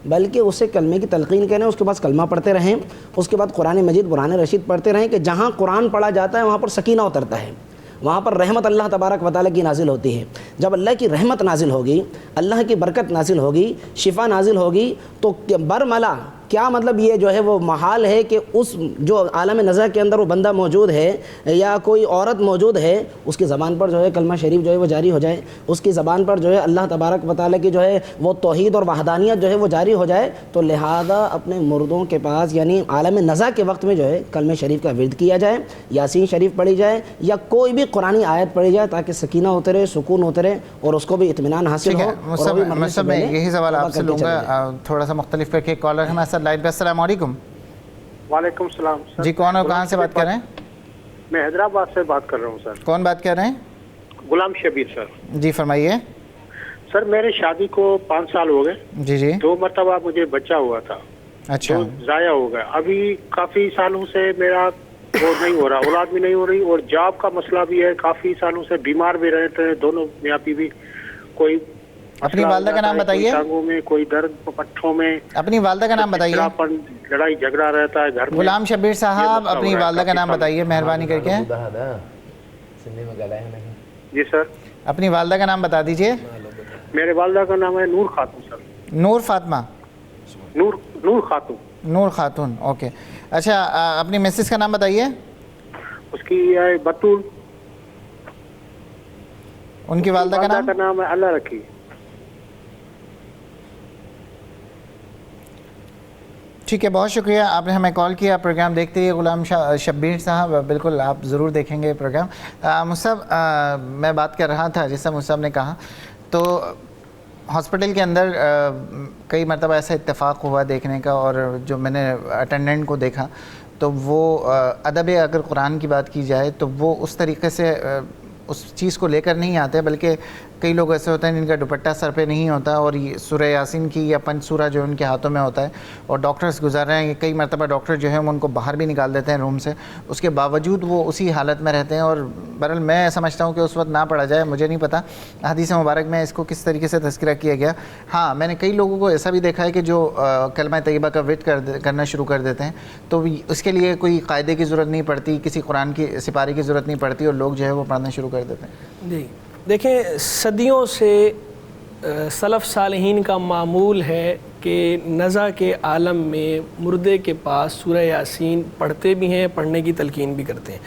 بلکہ اسے کلمے کی تلقین کریں، اس کے بعد کلمہ پڑھتے رہیں، اس کے بعد قرآن مجید برہان رشید پڑھتے رہیں کہ جہاں قرآن پڑھا جاتا ہے وہاں پر سکینہ اترتا ہے، وہاں پر رحمت اللہ تبارک و تعالیٰ کی نازل ہوتی ہے۔ جب اللہ کی رحمت نازل ہوگی، اللہ کی برکت نازل ہوگی، شفا نازل ہوگی، تو برملا کیا مطلب یہ جو ہے وہ محال ہے کہ اس جو عالم نزع کے اندر وہ بندہ موجود ہے یا کوئی عورت موجود ہے، اس کی زبان پر جو ہے کلمہ شریف جو ہے وہ جاری ہو جائے، اس کی زبان پر جو ہے اللہ تبارک و تعالیٰ کی جو ہے وہ توحید اور وحدانیت جو ہے وہ جاری ہو جائے۔ تو لہذا اپنے مردوں کے پاس یعنی عالم نزع کے وقت میں جو ہے کلمہ شریف کا ورد کیا جائے، یاسین شریف پڑھی جائے، یا کوئی بھی قرآنی آیت پڑھی جائے تاکہ سکینہ اترے، سکون اترے اور اس کو بھی اطمینان حاصل ہو۔ مصعب، میں یہی سوال آپ سے لوں گا تھوڑا سا مختلف کر کے، کالر ہمارے ساتھ لائن پہ۔ السلام علیکم۔ وعلیکم السلام جی، کون اور کہاں سے بات کر رہے ہیں؟ میں حیدرآباد سے بات کر رہا ہوں سر۔ کون بات کر رہے ہیں؟ غلام شبیر سر۔ جی فرمائیے۔ سر میرے شادی کو 5 سال ہو گئے، جی جی، 2 مرتبہ مجھے بچہ ہوا تھا، اچھا، تو ضائع ہو گیا۔ ابھی کافی سالوں سے میرا وہ نہیں ہو رہا، اولاد بھی نہیں ہو رہی، اور جاب کا مسئلہ بھی ہے، کافی سالوں سے بیمار بھی رہتے ہیں دونوں میاں بیوی، کوئی اپنی والدہ کا نام بتائیے. ٹانگوں میں کوئی درد, پٹھوں میں. اپنی والدہ کا نام بتائیے. لڑائی جھگڑا رہتا ہے گھر میں. غلام شبیر صاحب اپنی والدہ کا نام بتائیے مہربانی کر کے. جی سر. اپنی والدہ کا نام بتا دیجئے. میرے والدہ کا نام ہے نور خاتون سر. نور فاطمہ. نور خاتون. نور خاتون, اوکے. اچھا اپنی مسز کا نام بتائیے. اس کی ہے بطول. ان کی والدہ کا نام ہے اللہ رکھی. ٹھیک ہے, بہت شکریہ آپ نے ہمیں کال کیا. پروگرام دیکھتے ہی غلام شبیر صاحب, بالکل آپ ضرور دیکھیں گے پروگرام. مصعب, میں بات کر رہا تھا جیسا مصعب نے کہا, تو ہاسپٹل کے اندر کئی مرتبہ ایسا اتفاق ہوا دیکھنے کا, اور جو میں نے اٹینڈنٹ کو دیکھا تو وہ ادب اگر قرآن کی بات کی جائے تو وہ اس طریقے سے اس چیز کو لے کر نہیں آتے, بلکہ کئی لوگ ایسے ہوتے ہیں جن کا دوپٹہ سر پہ نہیں ہوتا اور یہ سورہ یاسین کی یا پنچ سورہ جو ان کے ہاتھوں میں ہوتا ہے, اور ڈاکٹرز گزر رہے ہیں, کئی مرتبہ ڈاکٹر جو ہیں ان کو باہر بھی نکال دیتے ہیں روم سے, اس کے باوجود وہ اسی حالت میں رہتے ہیں. اور بہرحال میں سمجھتا ہوں کہ اس وقت نہ پڑھا جائے, مجھے نہیں پتہ حدیث مبارک میں اس کو کس طریقے سے تذکرہ کیا گیا. ہاں, میں نے کئی لوگوں کو ایسا بھی دیکھا ہے کہ جو کلمہ طیبہ کا وٹ کرنا شروع کر دیتے ہیں, تو اس کے لیے کوئی قاعدے کی ضرورت نہیں پڑتی, کسی قرآن کی سپارے کی ضرورت نہیں پڑتی, اور لوگ جو ہے وہ پڑھنا شروع کر دیتے ہیں. جی دیکھیں, صدیوں سے سلف صالحین کا معمول ہے کہ نزع کے عالم میں مردے کے پاس سورہ یاسین پڑھتے بھی ہیں, پڑھنے کی تلقین بھی کرتے ہیں.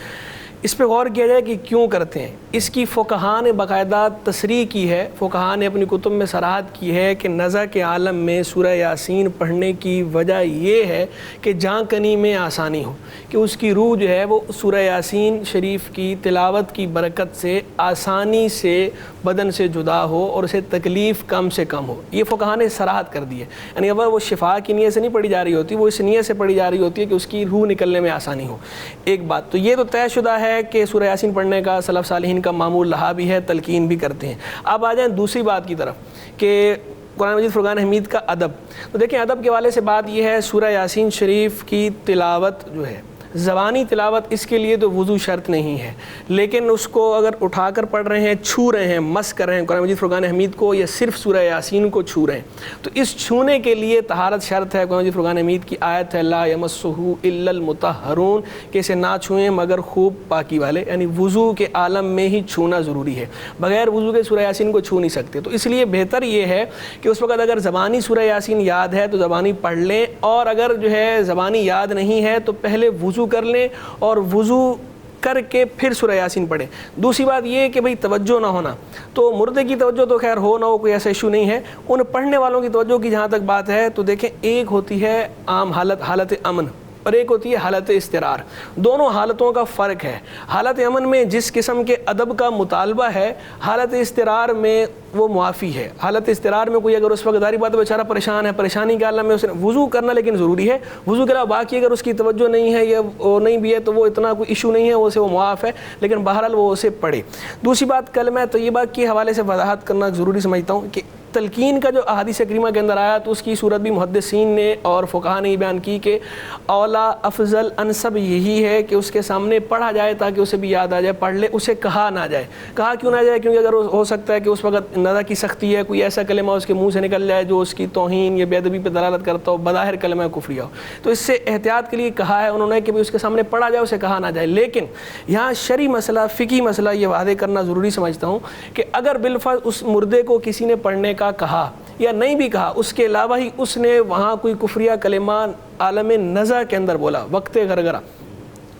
اس پہ غور کیا جائے کہ کیوں کرتے ہیں. اس کی فقہاء نے باقاعدہ تصریح کی ہے, فقہاء نے اپنی کتب میں صراحت کی ہے کہ نزع کے عالم میں سورہ یاسین پڑھنے کی وجہ یہ ہے کہ جاں کنی میں آسانی ہو, کہ اس کی روح جو ہے وہ سورہ یاسین شریف کی تلاوت کی برکت سے آسانی سے بدن سے جدا ہو اور اسے تکلیف کم سے کم ہو. یہ فقہاء نے صراحت کر دی ہے. یعنی اگر وہ شفا کی نیت سے نہیں پڑھی جا رہی ہوتی, وہ اس نیت سے پڑھی جا رہی ہوتی ہے کہ اس کی روح نکلنے میں آسانی ہو. ایک بات تو یہ تو طے شدہ ہے کہ سورہ یاسین پڑھنے کا سلف صالحین کا معمول رہا بھی ہے, تلقین بھی کرتے ہیں. اب آ جائیں دوسری بات کی طرف کہ قرآن مجید فرقان حمید کا ادب. تو دیکھیں, ادب کے حوالے سے بات یہ ہے, سورہ یاسین شریف کی تلاوت جو ہے, زبانی تلاوت, اس کے لیے تو وضو شرط نہیں ہے, لیکن اس کو اگر اٹھا کر پڑھ رہے ہیں, چھو رہے ہیں, مس کر رہے ہیں قرآن مجید فرقان حمید کو, یا صرف سورہ یاسین کو چھو رہے ہیں, تو اس چھونے کے لیے طہارت شرط ہے. قرآن مجید فرقان حمید کی آیت ہے لا یمسہ الا المطہرون, کہ اسے نہ چھوئیں مگر خوب پاکی والے, یعنی وضو کے عالم میں ہی چھونا ضروری ہے, بغیر وضو کے سورہ یاسین کو چھو نہیں سکتے. تو اس لیے بہتر یہ ہے کہ اس وقت اگر زبانی سورہ یاسین یاد ہے تو زبانی پڑھ لیں, اور اگر جو ہے زبانی یاد نہیں ہے تو پہلے وضو کر لیں اور وضو کر کے پھر سورہ یاسین پڑھیں. دوسری بات یہ کہ بھئی توجہ نہ ہونا, تو مردے کی توجہ تو خیر ہو نہ ہو کوئی ایسا ایشو نہیں ہے, ان پڑھنے والوں کی توجہ کی جہاں تک بات ہے تو دیکھیں, ایک ہوتی ہے عام حالت امن, اور ایک ہوتی ہے حالت استقرار. دونوں حالتوں کا فرق ہے. حالت امن میں جس قسم کے ادب کا مطالبہ ہے, حالت استقرار میں وہ معافی ہے. حالت استقرار میں کوئی اگر اس وقت داری بات بیچارہ پریشان ہے, پریشانی کے عالم میں اسے وضو کرنا لیکن ضروری ہے, وضو کے علاوہ باقی اگر اس کی توجہ نہیں ہے یا وہ نہیں بھی ہے تو وہ اتنا کوئی ایشو نہیں ہے, وہ اسے وہ معاف ہے, لیکن بہرحال وہ اسے پڑھے. دوسری بات کلمہ طیبہ کے حوالے سے وضاحت کرنا ضروری سمجھتا ہوں کہ تلقین کا جو احادیث کریمہ کے اندر آیا تو اس کی صورت بھی محدثین نے اور فقہاء نے یہ بیان کی کہ اولا افضل انسب یہی ہے کہ اس کے سامنے پڑھا جائے تاکہ اسے بھی یاد آ جائے, پڑھ لے, اسے کہا نہ جائے. کہا کیوں نہ جائے؟ کیونکہ اگر ہو سکتا ہے کہ اس وقت نزع کی سختی ہے, کوئی ایسا کلمہ اس کے منہ سے نکل جائے جو اس کی توہین یا بے ادبی پہ دلالت کرتا ہو, بظاہر کلمہ کفریہ ہو, تو اس سے احتیاط کے لیے کہا ہے انہوں نے کہ اس کے سامنے پڑھا جائے, اسے کہا نہ جائے. لیکن یہاں شرعی مسئلہ, فقہی مسئلہ یہ واضح کرنا ضروری سمجھتا ہوں کہ اگر بالفرض اس مردے کو کسی نے پڑھنے کا کہا یا نہیں بھی کہا, اس کے علاوہ ہی اس نے وہاں کوئی کفریہ کلمہ عالم نزع کے اندر بولا وقت غرغرہ,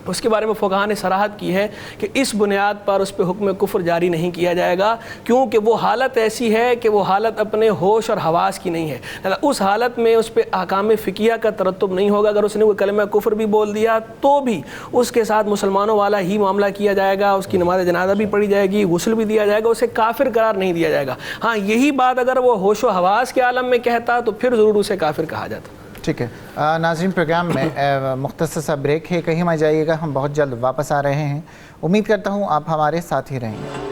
اس کے بارے میں فقہاء نے صراحت کی ہے کہ اس بنیاد پر اس پہ حکم کفر جاری نہیں کیا جائے گا, کیونکہ وہ حالت ایسی ہے کہ وہ حالت اپنے ہوش اور حواس کی نہیں ہے. اس حالت میں اس پہ احکام فقہیہ کا ترتب نہیں ہوگا. اگر اس نے وہ کلمہ کفر بھی بول دیا تو بھی اس کے ساتھ مسلمانوں والا ہی معاملہ کیا جائے گا, اس کی نماز جنازہ بھی پڑھی جائے گی, غسل بھی دیا جائے گا, اسے کافر قرار نہیں دیا جائے گا. ہاں, یہی بات اگر وہ ہوش و حواس کے عالم میں کہتا تو پھر ضرور اسے کافر کہا جاتا. ٹھیک ہے ناظرین, پروگرام میں مختصر سا بریک ہے, کہیں مت جائیے گا, ہم بہت جلد واپس آ رہے ہیں. امید کرتا ہوں آپ ہمارے ساتھ ہی رہیں گے.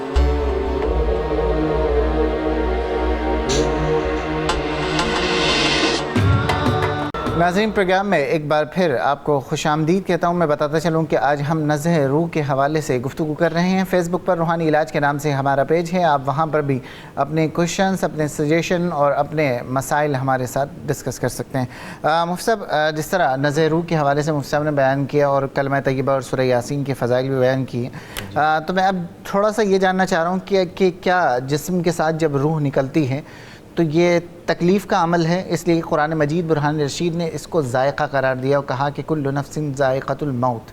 ناظرین پروگرام میں ایک بار پھر آپ کو خوش آمدید کہتا ہوں. میں بتاتا چلوں کہ آج ہم نزع روح کے حوالے سے گفتگو کر رہے ہیں. فیس بک پر روحانی علاج کے نام سے ہمارا پیج ہے, آپ وہاں پر بھی اپنے کوشچنس, اپنے سجیشن اور اپنے مسائل ہمارے ساتھ ڈسکس کر سکتے ہیں. مفتی صاحب, جس طرح نزع روح کے حوالے سے مفتی صاحب نے بیان کیا اور کلمہ طیبہ اور سورہ یاسین کے فضائل بھی بیان کیے, تو میں اب تھوڑا سا یہ جاننا چاہ رہا ہوں کہ کیا جسم کے ساتھ جب روح نکلتی ہے تو یہ تکلیف کا عمل ہے؟ اس لیے قرآن مجید برہان رشید نے اس کو ذائقہ قرار دیا اور کہا کہ کل نفس ذائقۃ الموت,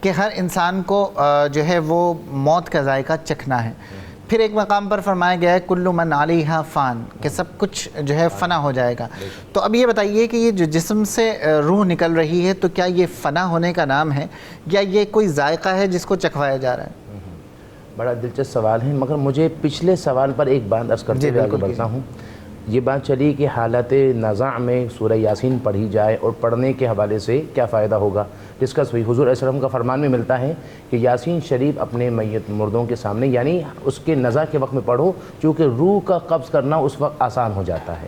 کہ ہر انسان کو جو ہے وہ موت کا ذائقہ چکھنا ہے. پھر ایک مقام پر فرمایا گیا ہے کل من علیہا فان, کہ سب کچھ جو ہے فنا ہو جائے گا. تو اب یہ بتائیے کہ یہ جو جسم سے روح نکل رہی ہے تو کیا یہ فنا ہونے کا نام ہے یا یہ کوئی ذائقہ ہے جس کو چکھوایا جا رہا ہے؟ بڑا دلچسپ سوال ہے, مگر مجھے پچھلے سوال پر ایک بات عرض کرتے ہوئے آگے بڑھتا ہوں. یہ بات چلی کہ حالت نزاع میں سورہ یاسین پڑھی جائے اور پڑھنے کے حوالے سے کیا فائدہ ہوگا, ڈسکس ہوئی. حضور علیہ السلام کا فرمان میں ملتا ہے کہ یاسین شریف اپنے میت مردوں کے سامنے یعنی اس کے نزاع کے وقت میں پڑھو, چونکہ روح کا قبض کرنا اس وقت آسان ہو جاتا ہے.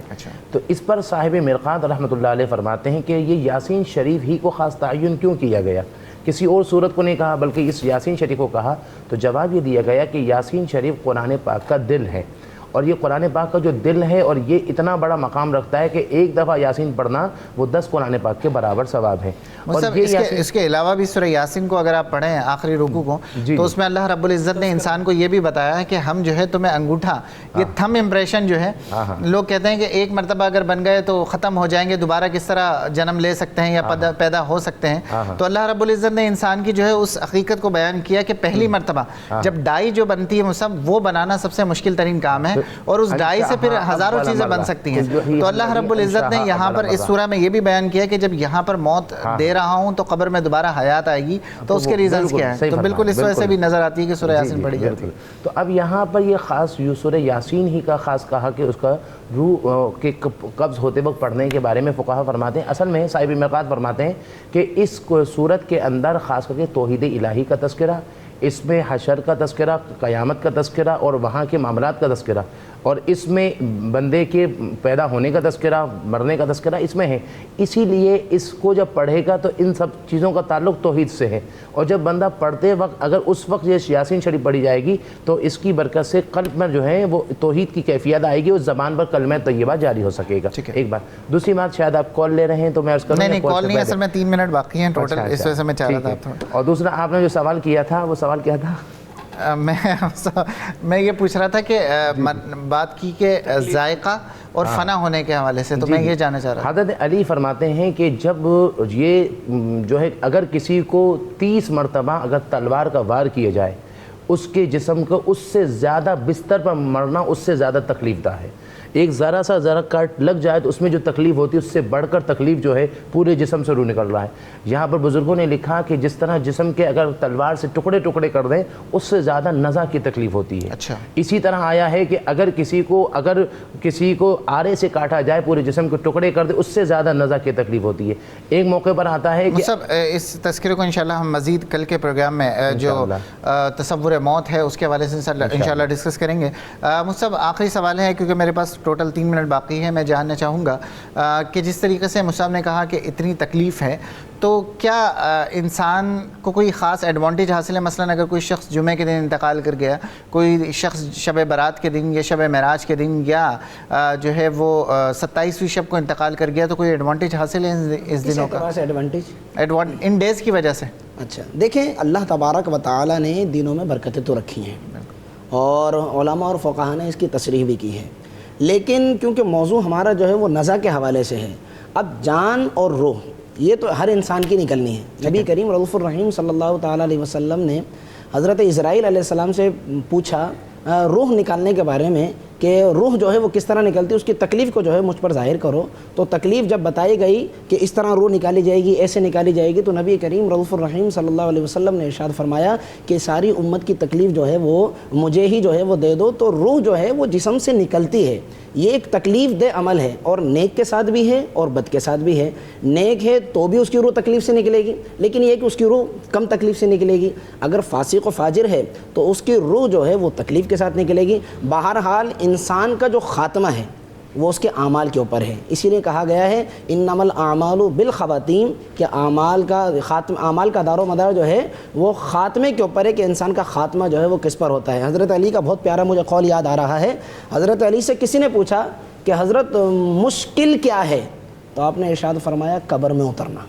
تو اس پر صاحب مرقات رحمۃ اللہ علیہ فرماتے ہیں کہ یہ یاسین شریف ہی کو خاص تعین کیوں کیا گیا, کسی اور صورت کو نہیں کہا بلکہ اس یاسین شریف کو کہا؟ تو جواب یہ دیا گیا کہ یاسین شریف قرآن پاک کا دل ہے, اور یہ قرآن پاک کا جو دل ہے اور یہ اتنا بڑا مقام رکھتا ہے کہ ایک دفعہ یاسین پڑھنا وہ 10 قرآن پاک کے برابر ثواب ہے. اور اس کے علاوہ بھی سورہ یاسین کو اگر آپ پڑھیں آخری رکوع کو, تو اس میں اللہ رب العزت نے انسان کو یہ بھی بتایا ہے کہ ہم جو ہے تمہیں انگوٹھا, یہ تھم امپریشن جو ہے, لوگ کہتے ہیں کہ ایک مرتبہ اگر بن گئے تو ختم ہو جائیں گے, دوبارہ کس طرح جنم لے سکتے ہیں یا پیدا ہو سکتے ہیں. تو اللہ رب العزت نے انسان کی جو ہے اس حقیقت کو بیان کیا کہ پہلی مرتبہ جب ڈائی جو بنتی ہے وہ بنانا سب سے مشکل ترین کام ہے, اور اس ڈائی سے پھر ہزاروں چیزیں بن سکتی ہیں. تو اللہ رب العزت نے یہاں پر اس سورہ میں یہ بھی بیان کیا کہ جب یہاں پر موت دے رہا ہوں تو قبر میں دوبارہ حیات آئے گی, تو اس کے ریزنز کیا ہیں؟ تو بالکل اس وجہ سے بھی نظر آتی ہے کہ سورہ یاسین پڑھی جاتی ہے. تو اب یہاں پر یہ خاص سورہ یاسین ہی کا خاص کہا کہ اس کا روح کے قبض ہوتے وقت پڑھنے کے بارے میں فقہا فرماتے ہیں. اصل میں صاحب مرقات فرماتے ہیں کہ اس صورت کے اندر خاص کر کے توحید الہی کا تذکرہ, اس میں حشر کا تذکرہ, قیامت کا تذکرہ اور وہاں کے معاملات کا تذکرہ, اور اس میں بندے کے پیدا ہونے کا تذکرہ, مرنے کا تذکرہ اس میں ہے. اسی لیے اس کو جب پڑھے گا تو ان سب چیزوں کا تعلق توحید سے ہے, اور جب بندہ پڑھتے وقت اگر اس وقت یہ یاسین شریف پڑھی جائے گی تو اس کی برکت سے قلب میں جو ہے وہ توحید کی کیفیت آئے گی, اس زبان پر کلمہ طیبہ جاری ہو سکے گا. ایک بات. دوسری بات, شاید آپ کال لے رہے ہیں تو میں عرض کروں. نہیں, کال نہیں, اصل میں 3 منٹ باقی ہیں ٹوٹل, اس وجہ سے میں چاہ رہا تھا. اور دوسرا آپ نے جو سوال کیا تھا وہ سوال کیا تھا؟ میں یہ پوچھ رہا تھا کہ بات کی کہ ذائقہ اور فنا ہونے کے حوالے سے, تو میں یہ جاننا چاہ رہا ہوں. حضرت علی فرماتے ہیں کہ جب یہ جو ہے اگر کسی کو 30 مرتبہ اگر تلوار کا وار کیا جائے, اس کے جسم کو اس سے زیادہ بستر پر مرنا اس سے زیادہ تکلیف دہ ہے. ایک ذرا کٹ لگ جائے تو اس میں جو تکلیف ہوتی ہے اس سے بڑھ کر تکلیف جو ہے پورے جسم سے روح نکل رہا ہے. یہاں پر بزرگوں نے لکھا کہ جس طرح جسم کے اگر تلوار سے ٹکڑے ٹکڑے کر دیں اس سے زیادہ نزع کی تکلیف ہوتی ہے. اچھا. اسی طرح آیا ہے کہ اگر کسی کو آرے سے کاٹا جائے پورے جسم کو ٹکڑے کر دے اس سے زیادہ نزع کی تکلیف ہوتی ہے. ایک موقع پر آتا ہے کہ اس تذکرے کو انشاءاللہ ہم مزید کل کے پروگرام میں جو تصور موت ہے اس کے حوالے سے انشاءاللہ ڈسکس کریں گے. مصعب, آخری سوال ہے کیونکہ میرے پاس ٹوٹل 3 منٹ باقی ہے. میں جاننا چاہوں گا کہ جس طریقے سے مصعب نے کہا کہ اتنی تکلیف ہے, تو کیا انسان کو کوئی خاص ایڈوانٹیج حاصل ہے؟ مثلا اگر کوئی شخص جمعے کے دن انتقال کر گیا, کوئی شخص شب برات کے دن یا شب معراج کے دن یا جو ہے وہ 27ویں شب کو انتقال کر گیا, تو کوئی ایڈوانٹیج حاصل ہے اس دنوں کا؟ ان ڈیز کی وجہ سے. اچھا دیکھیں, اللہ تبارک و تعالی نے دنوں میں برکتیں تو رکھی ہیں اور علماء اور فقہاء نے اس کی تصریح بھی کی ہے, لیکن کیونکہ موضوع ہمارا جو ہے وہ نزع کے حوالے سے ہے, اب جان اور روح یہ تو ہر انسان کی نکلنی ہے. نبی کریم رؤوف الرحیم صلی اللہ تعالیٰ علیہ وسلم نے حضرت اسرائیل علیہ السلام سے پوچھا روح نکالنے کے بارے میں کہ روح جو ہے وہ کس طرح نکلتی ہے, اس کی تکلیف کو جو ہے مجھ پر ظاہر کرو. تو تکلیف جب بتائی گئی کہ اس طرح روح نکالی جائے گی, ایسے نکالی جائے گی, تو نبی کریم رؤوف الرحیم صلی اللہ علیہ وسلم نے ارشاد فرمایا کہ ساری امت کی تکلیف جو ہے وہ مجھے ہی جو ہے وہ دے دو. تو روح جو ہے وہ جسم سے نکلتی ہے, یہ ایک تکلیف دہ عمل ہے, اور نیک کے ساتھ بھی ہے اور بد کے ساتھ بھی ہے. نیک ہے تو بھی اس کی روح تکلیف سے نکلے گی, لیکن یہ کہ اس کی روح کم تکلیف سے نکلے گی. اگر فاسق و فاجر ہے تو اس کی روح جو ہے وہ تکلیف کے ساتھ نکلے گی. بہرحال انسان کا جو خاتمہ ہے وہ اس کے اعمال کے اوپر ہے. اسی لیے کہا گیا ہے انما الاعمال بالخواتیم کہ اعمال کا دار و مدار جو ہے وہ خاتمے کے اوپر ہے کہ انسان کا خاتمہ جو ہے وہ کس پر ہوتا ہے. حضرت علی کا بہت پیارا مجھے قول یاد آ رہا ہے. حضرت علی سے کسی نے پوچھا کہ حضرت مشکل کیا ہے؟ تو آپ نے ارشاد فرمایا قبر میں اترنا.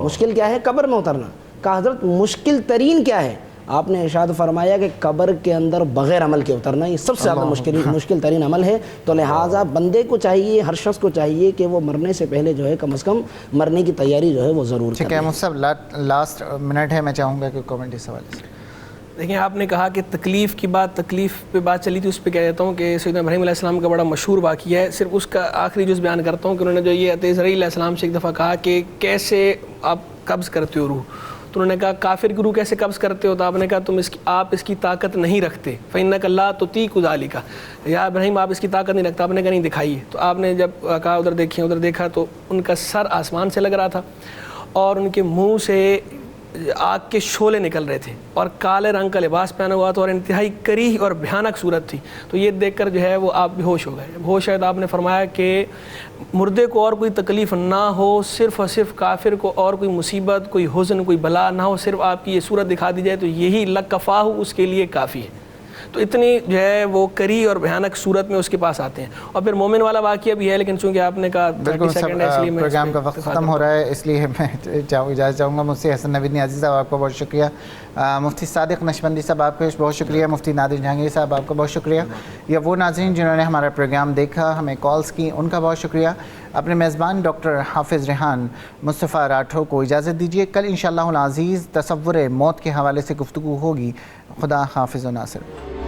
مشکل کیا ہے؟ قبر میں اترنا. کہا حضرت مشکل ترین کیا ہے؟ آپ نے ارشاد فرمایا کہ قبر کے اندر بغیر عمل کے اترنا. یہ سب سے زیادہ مشکل ترین عمل ہے. تو لہٰذا بندے کو چاہیے، ہر شخص کو چاہیے کہ وہ مرنے سے پہلے جو ہے کم از کم مرنے کی تیاری جو ہے وہ ضرور کرے. ٹھیک ہے مصعب، لاسٹ منٹ ہے، میں چاہوں گا کہ کامنٹ اس حوالے سے. دیکھیں، آپ نے کہا کہ تکلیف پہ بات چلی تھی، اس پہ کہہ دیتا ہوں کہ سیدنا ابراہیم علیہ السلام کا بڑا مشہور واقعہ ہے. صرف اس کا آخری جز بیان کرتا ہوں کہ انہوں نے جو یہ عزرائیل علیہ السلام سے ایک دفعہ کہا کہ کیسے آپ قبض کرتے ہو روح، تو انہوں نے کہا کافر کی روح کیسے قبض کرتے ہو؟ تو آپ نے کہا آپ اس کی طاقت نہیں رکھتے. فَإِنَّكَ لَا تُطِيقُ ذَلِكَ، یا ابراہیم آپ اس کی طاقت نہیں رکھتا. آپ نے کہا نہیں دکھائیے. تو آپ نے جب کہا ادھر دیکھا تو ان کا سر آسمان سے لگ رہا تھا اور ان کے منہ سے آگ کے شعلے نکل رہے تھے اور کالے رنگ کا لباس پہنا ہوا تھا اور انتہائی کریہ اور بھیانک صورت تھی. تو یہ دیکھ کر جو ہے وہ آپ بے ہوش ہو گئے. ہوش ہے تو آپ نے فرمایا کہ مردے کو اور کوئی تکلیف نہ ہو، صرف اور صرف کافر کو اور کوئی مصیبت، کوئی حزن، کوئی بلا نہ ہو، صرف آپ کی یہ صورت دکھا دی جائے تو یہی لکفاہ اس کے لیے کافی ہے. تو اتنی جو ہے وہ کری اور بھیانک صورت میں اس کے پاس آتے ہیں. اور پھر مومن والا واقعہ بھی ہے، لیکن چونکہ آپ نے کہا 30 سیکنڈ ہے اس لیے پروگرام کا وقت ختم ہو رہا ہے، اس لیے میں اجازت چاہوں گا. مفتی حسن نوید نیازی صاحب آپ کا بہت شکریہ. مفتی صادق نقشبندی صاحب آپ کا بہت شکریہ. مفتی نادر جہانگیر صاحب آپ کا بہت شکریہ. یا وہ ناظرین جنہوں نے ہمارا پروگرام دیکھا، ہمیں کالز کی، ان کا بہت شکریہ. اپنے میزبان ڈاکٹر حافظ ریحان مصطفیٰ راٹھو کو اجازت دیجیے. کل انشاءاللہ العزیز تصور موت کے حوالے سے گفتگو ہوگی. خدا حافظ و ناصر.